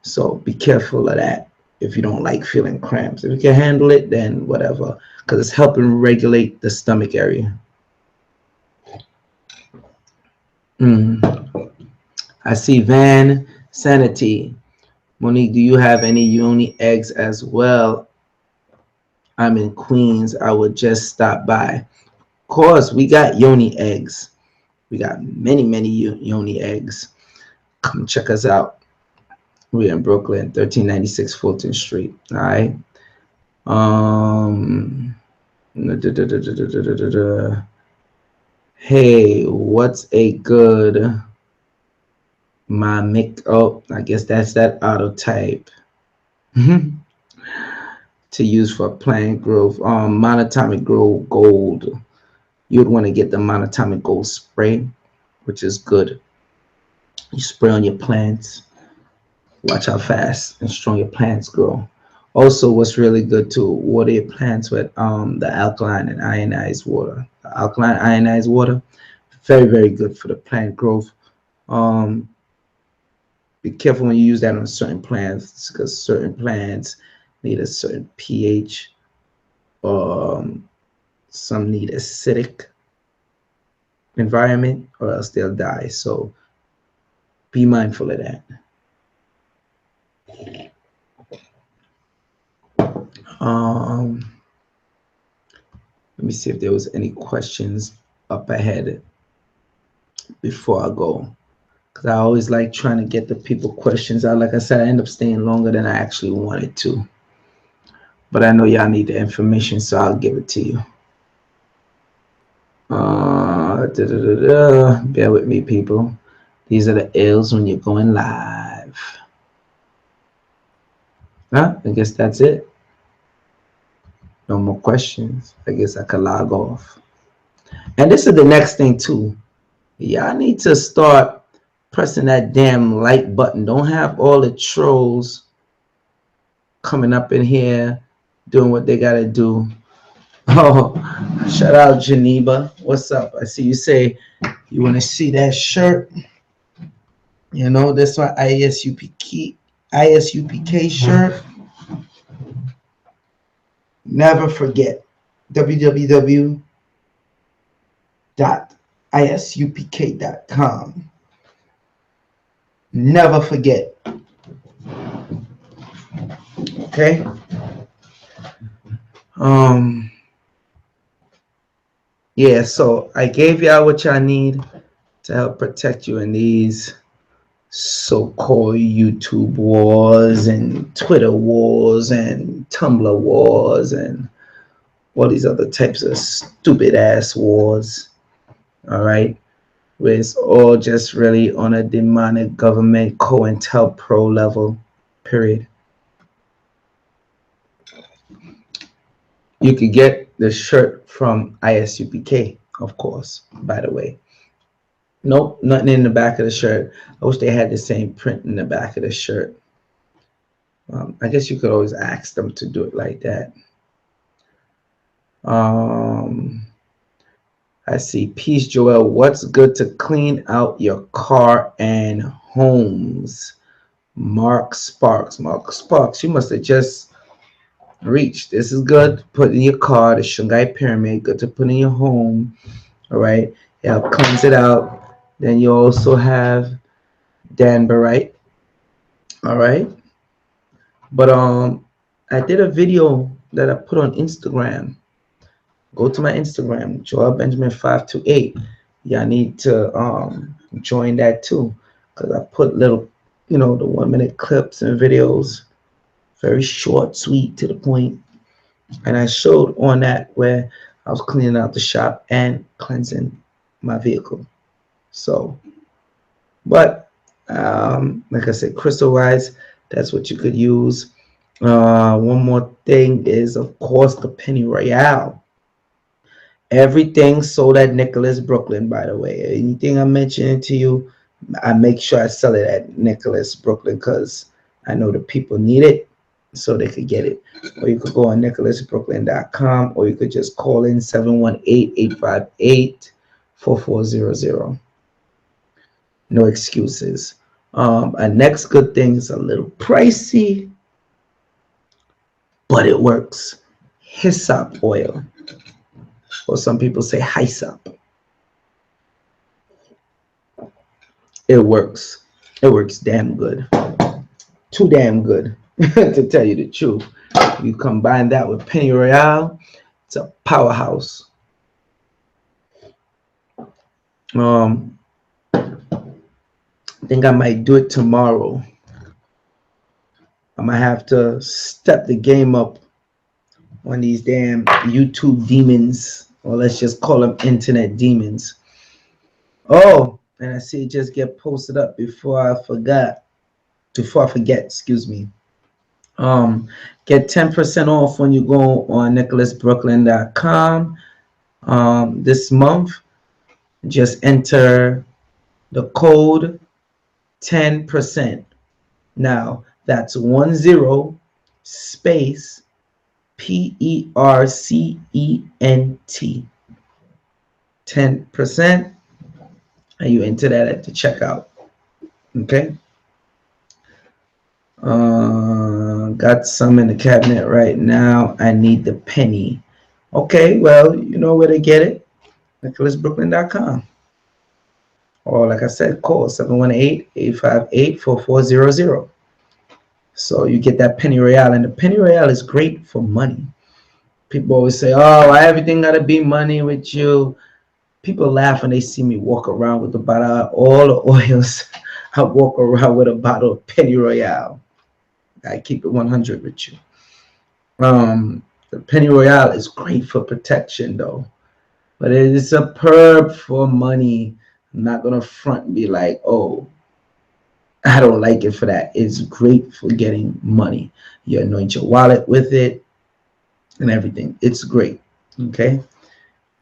S1: So be careful of that if you don't like feeling cramps. If you can handle it, then whatever, because it's helping regulate the stomach area. I see Van Sanity. Monique, do you have any uni eggs as well? I'm in Queens. I would just stop by. Of course, we got yoni eggs. We got many yoni eggs. Come check us out. We're in Brooklyn, 1396 Fulton Street. All right. Hey, what's a good mimic? Oh, I guess that's that auto type to use for plant growth. Monatomic grow gold. You'd want to get the monatomic gold spray, which is good. You spray on your plants. Watch how fast and strong your plants grow. Also, what's really good to water your plants with the alkaline and ionized water. The alkaline ionized water, very good for the plant growth. Um, be careful when you use that on certain plants, because certain plants need a certain pH. Some need acidic environment, or else they'll die. So be mindful of that. Let me see if there was any questions up ahead before I go, because I always like trying to get the people questions out. Like I said, I end up staying longer than I actually wanted to, but I know y'all need the information, so I'll give it to you. Bear with me, people. These are the L's when you're going live. I guess that's it. No more questions. I guess I could log off. And this is the next thing too. Y'all need to start pressing that damn like button. Don't have all the trolls coming up in here doing what they gotta do. Oh, shout out Geneva. What's up? I see you say you want to see that shirt. You know, that's why ISUPK shirt. Never forget www.isupk.com. Never forget. Okay. Yeah, so I gave y'all what y'all need to help protect you in these so-called YouTube wars and Twitter wars and Tumblr wars and all these other types of stupid ass wars. All right, where it's all just really on a demonic government COINTELPRO level. Period. You could get the shirt from ISUPK, of course, by the way. Nope, nothing in the back of the shirt. I wish they had the same print in the back of the shirt. I guess you could always ask them to do it like that. I see. Peace, Joel. What's good to clean out your car and homes. Mark Sparks. Mark Sparks, you must have just reached. This is good. Put in your car, the Shungite pyramid. Good to put in your home. All right. Yeah, cleanse it out. Then you also have Danburite. All right. But I did a video that I put on Instagram. Go to my Instagram, joelbenjamin528. Y'all need to join that too, because I put little, the 1 minute clips and videos, very short, sweet, to the point. And I showed on that where I was cleaning out the shop and cleansing my vehicle. So, but like I said, crystal wise, that's what you could use. One more thing is, of course, the penny royale. Everything sold at Nicholas Brooklyn, by the way. Anything I'm mentioning to you, I make sure I sell it at Nicholas Brooklyn because I know the people need it so they could get it. Or you could go on nicholasbrooklyn.com, or you could just call in 718-858-4400. No excuses. Our next good thing is a little pricey, but it works. Hyssop oil, or some people say hyssop. It works. It works damn good. Too damn good, to tell you the truth. You combine that with penny royale, it's a powerhouse. I think I might do it tomorrow. I might have to step the game up on these damn YouTube demons, or let's just call them internet demons. Oh, and I see it just get posted up before I forget, excuse me. Get 10% off when you go on nicholasbrooklyn.com. This month, just enter the code 10%. Now that's 10 space PERCENT. 10%, and you enter that at the checkout. Okay. Got some in the cabinet right now. I need the penny. Okay, well, you know where to get it. nicholasbrooklyn.com. Or like I said, call 718-858-4400. So you get that penny royale, and the penny royale is great for money. People always say, oh, everything gotta be money with you. People laugh when they see me walk around with a bottle of all the oils. I walk around with a bottle of penny royale. I keep it 100 with you. The penny royale is great for protection though, but it is superb for money. I'm not gonna front and be like, oh, I don't like it for that. It's great for getting money. You anoint your wallet with it and everything. It's great. Okay.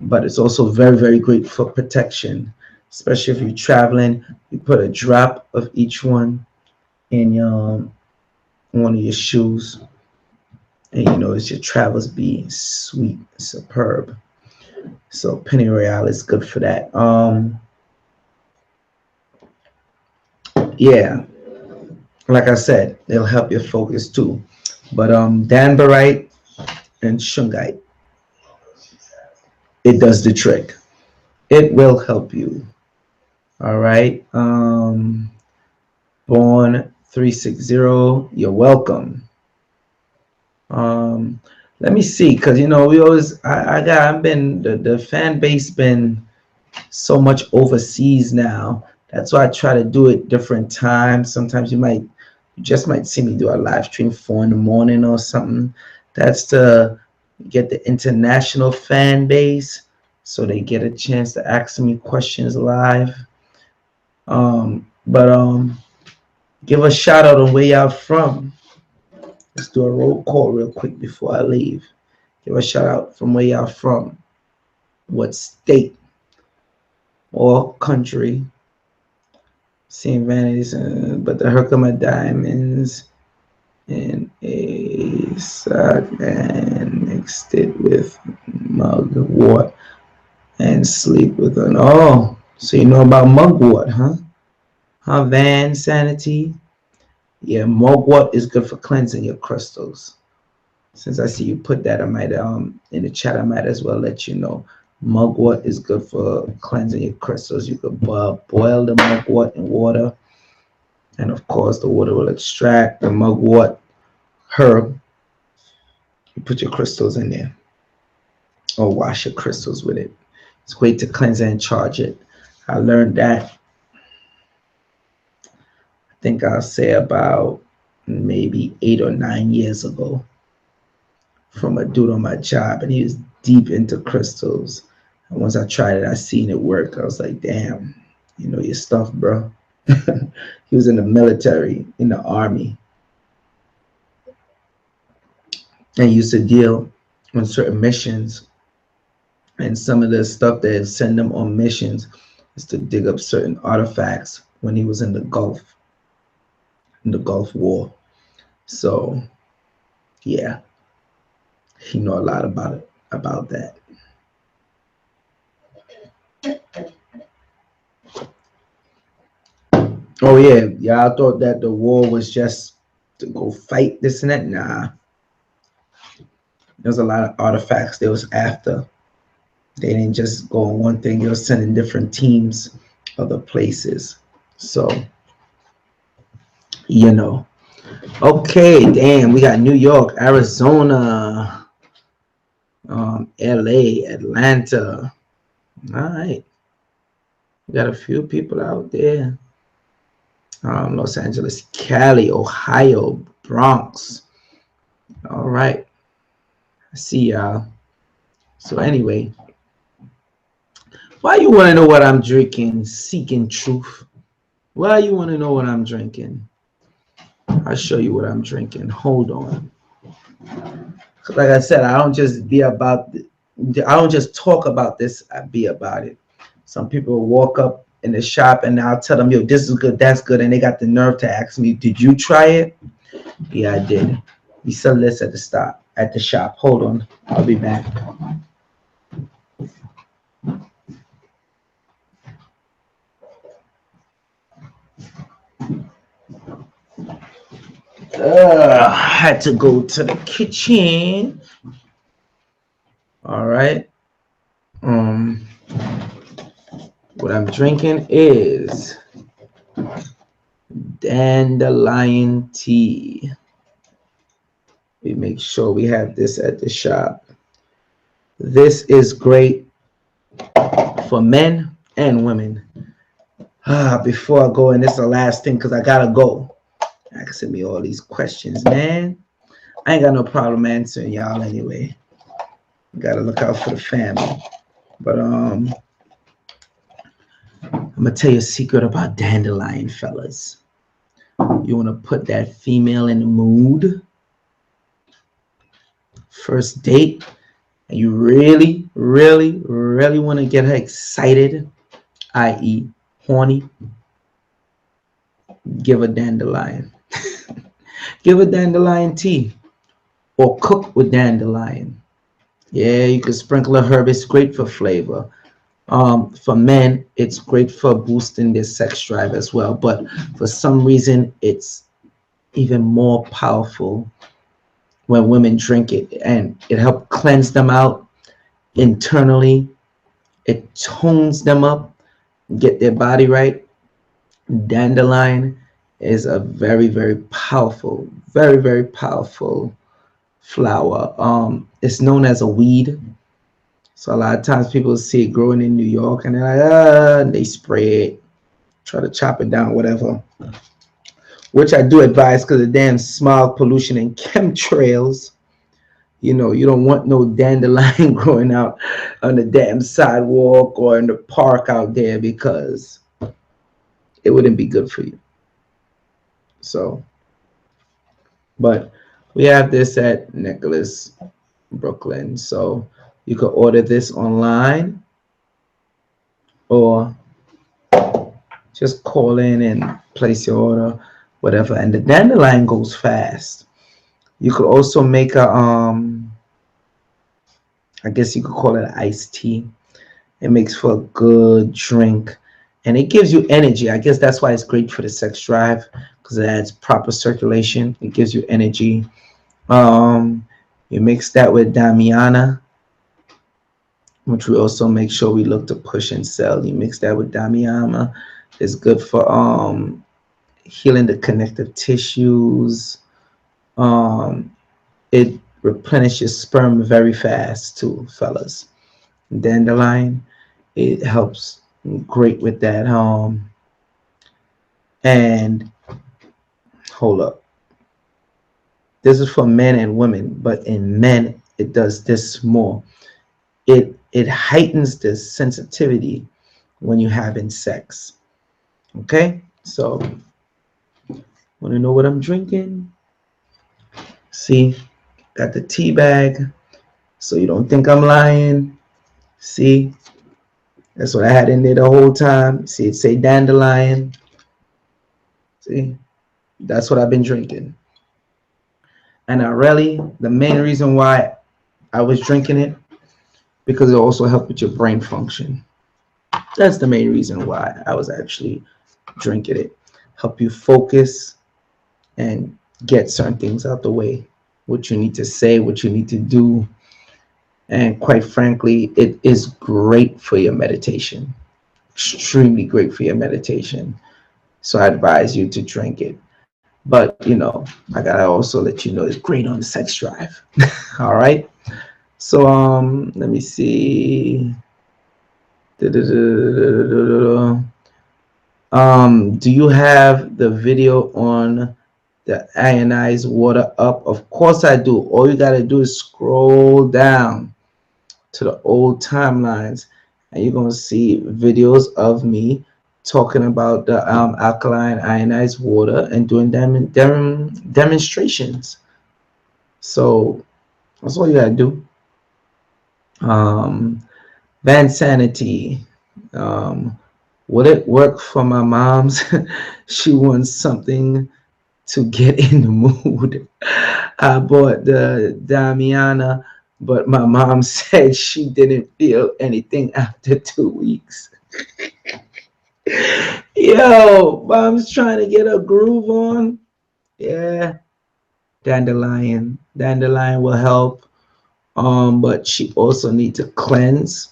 S1: But it's also very, very great for protection, especially if you're traveling. You put a drop of each one in one of your shoes, and you know it's your travels be sweet, superb. So penny royale is good for that. Yeah, like I said, it'll help your focus too. But Danburite and Shungite, it does the trick. It will help you. All right. Born 360, you're welcome. Let me see, because we always I've been the fan base been so much overseas now. That's why I try to do it different times. Sometimes you just might see me do a live stream 4 in the morning or something. That's to get the international fan base so they get a chance to ask me questions live. But give a shout out on where y'all from. Let's do a roll call real quick before I leave. Give a shout out from where y'all from. What state or country? Seeing vanities, but the Herkimer diamonds in a sock and mixed it with mugwort and sleep with an. Oh, so you know about mugwort, huh? Van Sanity. Yeah, mugwort is good for cleansing your crystals. Since I see you put that, I might in the chat, I might as well let you know. Mugwort is good for cleansing your crystals. You could boil the mugwort in water, and of course the water will extract the mugwort herb. You put your crystals in there, or wash your crystals with it. It's great to cleanse and charge it. I learned that, I think I'll say about maybe 8 or 9 years ago, from a dude on my job, and he was deep into crystals. And once I tried it, I seen it work. I was like, damn, you know your stuff, bro. He was in the military, in the army, and used to deal on certain missions. And some of the stuff that send them on missions is to dig up certain artifacts when he was in the Gulf War. So yeah, he know a lot about that. Oh yeah, y'all thought that the war was just to go fight this and that. Nah, there's a lot of artifacts they was after. They didn't just go on one thing. They were sending different teams other places. So you know. Okay, damn, we got New York, Arizona, LA, Atlanta. All right, we got a few people out there. Los Angeles, Cali, Ohio, Bronx. All right, I see y'all. So anyway, why you want to know what I'm drinking? Seeking truth. Why you want to know what I'm drinking? I'll show you what I'm drinking. Hold on. Like I said, I don't just talk about this. I be about it. Some people will walk up in the shop and I'll tell them, yo, this is good, that's good, and they got the nerve to ask me, did you try it? Yeah, I did. We sell this at the shop. Hold on, I'll be back. I had to go to the kitchen. All right. What I'm drinking is dandelion tea. We make sure we have this at the shop. This is great for men and women. Before I go, and this is the last thing because I gotta go. Asking me all these questions, man. I ain't got no problem answering y'all anyway. Gotta look out for the family. But I'm gonna tell you a secret about dandelion, fellas. You wanna put that female in the mood. First date, and you really, really, really want to get her excited, i.e., horny, give a dandelion. Give a dandelion tea or cook with dandelion. Yeah, you can sprinkle a herb. It's great for flavor. For men, it's great for boosting their sex drive as well. But for some reason, it's even more powerful when women drink it, and it helps cleanse them out internally. It tones them up, get their body right. Dandelion is a very, very powerful, very, very powerful flower. It's known as a weed. So a lot of times people see it growing in New York and they're like, and they spray it, try to chop it down, whatever. Which I do advise because of damn smog pollution and chemtrails. You know, you don't want no dandelion growing out on the damn sidewalk or in the park out there because it wouldn't be good for you. So, but we have this at Nicholas, Brooklyn. So you could order this online or just call in and place your order, whatever. And the dandelion goes fast. You could also make a I guess you could call it iced tea. It makes for a good drink, and it gives you energy. I guess that's why it's great for the sex drive, because it adds proper circulation. It gives you energy. You mix that with Damiana, which we also make sure we look to push and sell. You mix that with Damiana. It's good for healing the connective tissues. It replenishes sperm very fast too, fellas. Dandelion, it helps great with that. And hold up, this is for men and women, but in men it does this more. It heightens the sensitivity when you're having sex. Okay, so want to know what I'm drinking? See, got the tea bag, so you don't think I'm lying. See, that's what I had in there the whole time. See, it say dandelion. See, that's what I've been drinking. And I really, the main reason why I was drinking it, because it also helped with your brain function. That's the main reason why I was actually drinking it. Help you focus and get certain things out the way. What you need to say, what you need to do. And quite frankly, it is great for your meditation. Extremely great for your meditation. So I advise you to drink it. But you know, I gotta also let you know it's great on the sex drive. All right. So let me see. Do you have the video on the ionized water up? Of course I do. All you gotta do is scroll down to the old timelines, and you're gonna see videos of me talking about the alkaline ionized water and doing demonstrations. So that's all you gotta do. Vansanity. Will it work for my mom's? She wants something to get in the mood. I bought the Damiana, but my mom said she didn't feel anything after 2 weeks. Yo, mom's trying to get a groove on. Yeah, dandelion. Dandelion will help. But she also needs to cleanse.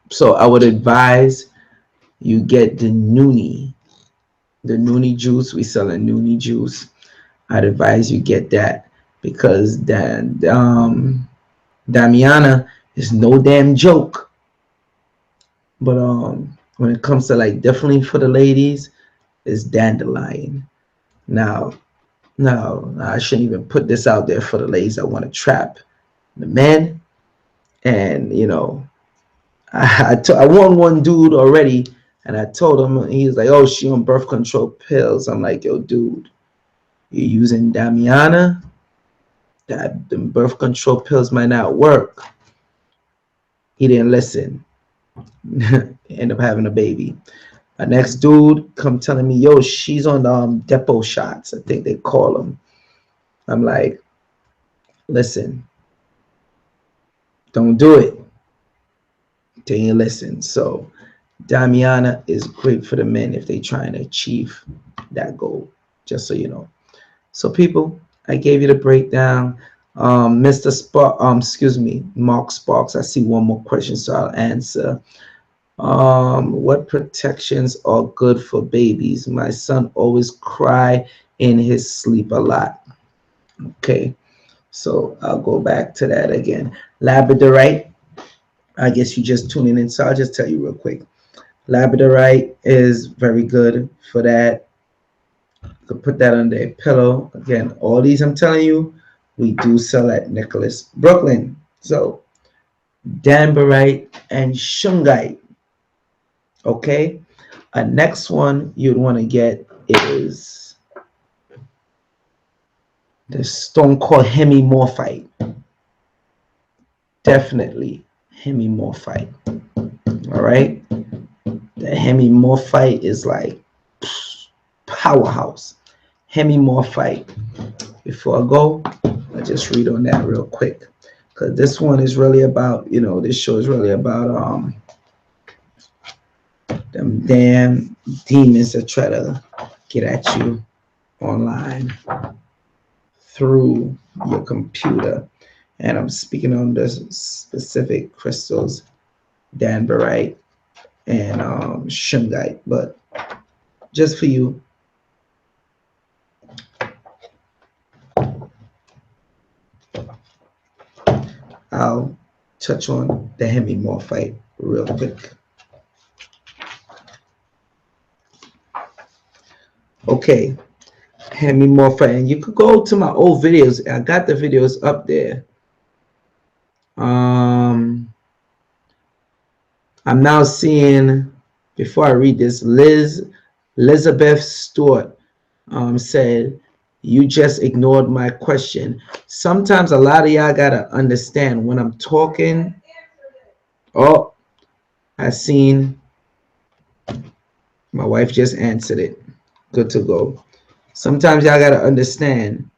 S1: So I would advise you get the noonie juice. We sell a noonie juice. I'd advise you get that, because then Damiana is no damn joke. But when it comes to like definitely for the ladies, is dandelion. Now, I shouldn't even put this out there for the ladies that want to trap the men. And you know, I won one dude already, and I told him, he's like, oh, she on birth control pills. I'm like, yo, dude, you're using Damiana. That the birth control pills might not work. He didn't listen. End up having a baby. My next dude come telling me, yo, she's on depot shots, I think they call them. I'm like, listen, don't do it. They ain't listen. So Damiana is great for the men if they trying to achieve that goal, just so you know. So people, I gave you the breakdown. Mr. Spark, excuse me, Mark Sparks, I see one more question, so I'll answer. What protections are good for babies? My son always cry in his sleep a lot. Okay, so I'll go back to that again. Labradorite, I guess you just tuning in, so I'll just tell you real quick. Labradorite is very good for that. You can put that under a pillow. Again, all these I'm telling you, we do sell at Nicholas, Brooklyn. So Danburite and Shungite. Okay. Next one you'd want to get is the stone called hemimorphite. Definitely hemimorphite. All right. The hemimorphite is like powerhouse. Hemimorphite. Before I go, I'll just read on that real quick, because this one is really about, you know, this show is really about the Them damn demons that try to get at you online through your computer. And I'm speaking on the specific crystals, Danburite and Shungite. But just for you, I'll touch on the hemimorphite real quick. Okay, hemimorphite, and you could go to my old videos. I got the videos up there. I'm now seeing, before I read this, Elizabeth Stewart said, "You just ignored my question." Sometimes a lot of y'all gotta understand when I'm talking. Oh, I seen my wife just answered it. Good to go. Sometimes y'all gotta understand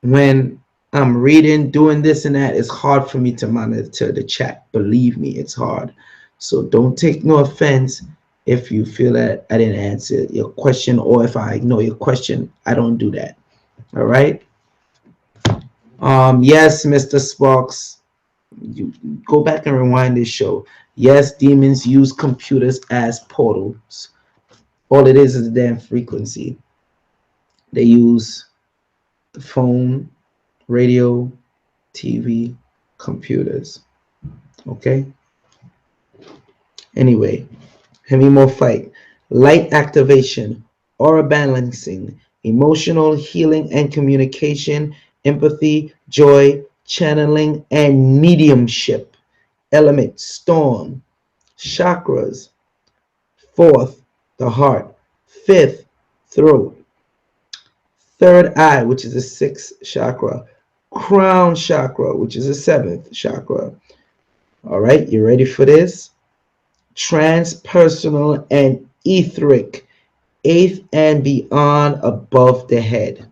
S1: when I'm reading, doing this and that, it's hard for me to monitor the chat. Believe me, it's hard. So don't take no offense if you feel that I didn't answer your question, or if I ignore your question. I don't do that. All right. Yes, Mr. Sparks, you go back and rewind this show. Yes, demons use computers as portals. All it is a damn frequency. They use the phone, radio, TV, computers. Okay. Anyway, hemimorphite, light activation, aura balancing, emotional healing and communication, empathy, joy, channeling, and mediumship. Element, storm. Chakras, fourth, the heart. Fifth, throat. Third eye, which is the sixth chakra. Crown chakra, which is the seventh chakra. All right, you ready for this? Transpersonal and etheric, eighth and beyond, above the head.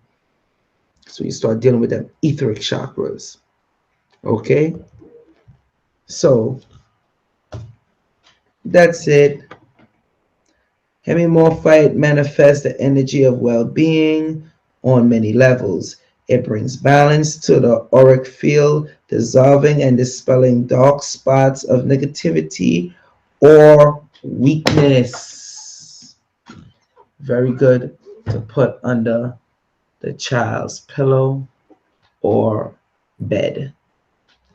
S1: So you start dealing with them etheric chakras. Okay, so that's it. Hemimorphite manifests the energy of well-being on many levels. It brings balance to the auric field, dissolving and dispelling dark spots of negativity or weakness. Very good to put under the child's pillow or bed,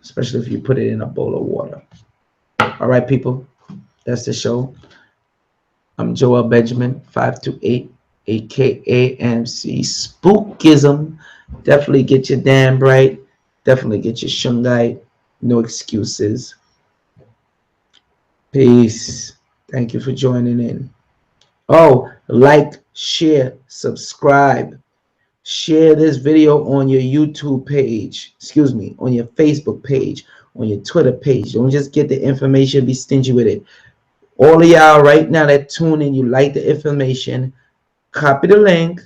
S1: especially if you put it in a bowl of water. All right, people, that's the show. I'm joelbenjamin528, aka MC Spookism. Definitely get your Danburite. Definitely get your Shungite. No excuses. Peace. Thank you for joining in. Oh, like, share, subscribe. Share this video on your YouTube page. Excuse me, on your Facebook page, on your Twitter page. Don't just get the information, be stingy with it. All of y'all right now that tune in, you like the information, copy the link,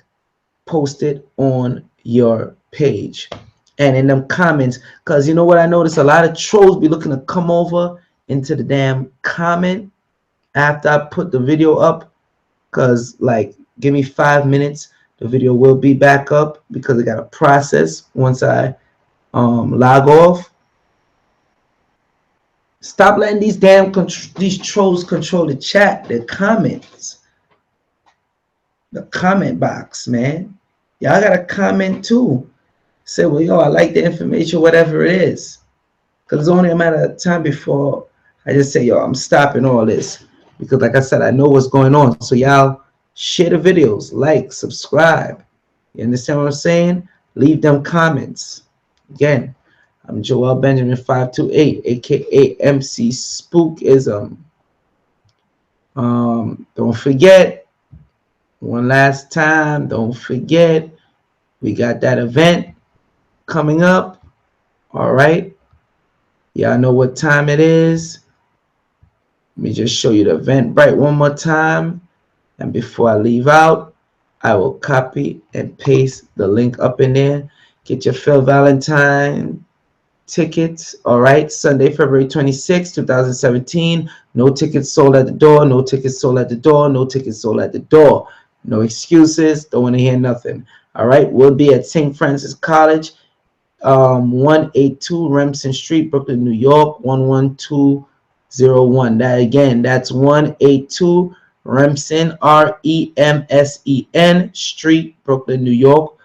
S1: post it on your page and in them comments. Because you know what I noticed? A lot of trolls be looking to come over into the damn comment after I put the video up. Because, like, give me 5 minutes. The video will be back up because I got a process once I log off. Stop letting these these trolls control the chat, the comments, the comment box, man. Y'all gotta comment too. Say, well, yo, I like the information, whatever it is. Because it's only a matter of time before I just say, yo, I'm stopping all this. Because like I said, I know what's going on. So y'all share the videos, like, subscribe. You understand what I'm saying? Leave them comments. Again, I'm joelbenjamin528, aka MC Spookism. Don't forget, one last time, don't forget, we got that event coming up. All right. Y'all know what time it is. Let me just show you the Eventbrite one more time. And before I leave out, I will copy and paste the link up in there. Get your Phil Valentine tickets. All right, Sunday, February 26, 2017. No tickets sold at the door. No tickets sold at the door. No tickets sold at the door. No excuses. Don't want to hear nothing. All right, we'll be at St. Francis College, 182 Remsen Street, Brooklyn, New York, 11201. That again, that's 182 Remsen, Remsen Street, Brooklyn, New York,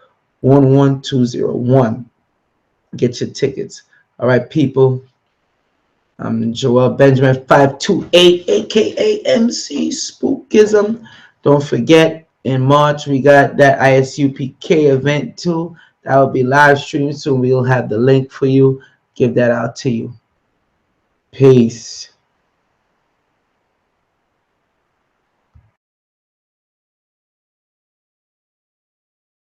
S1: 11201. Get your tickets. All right, people. I'm Joel Benjamin 528, aka MC Spookism. Don't forget, in March we got that ISUPK event too. That will be live streamed soon. We'll have the link for you. Give that out to you. Peace.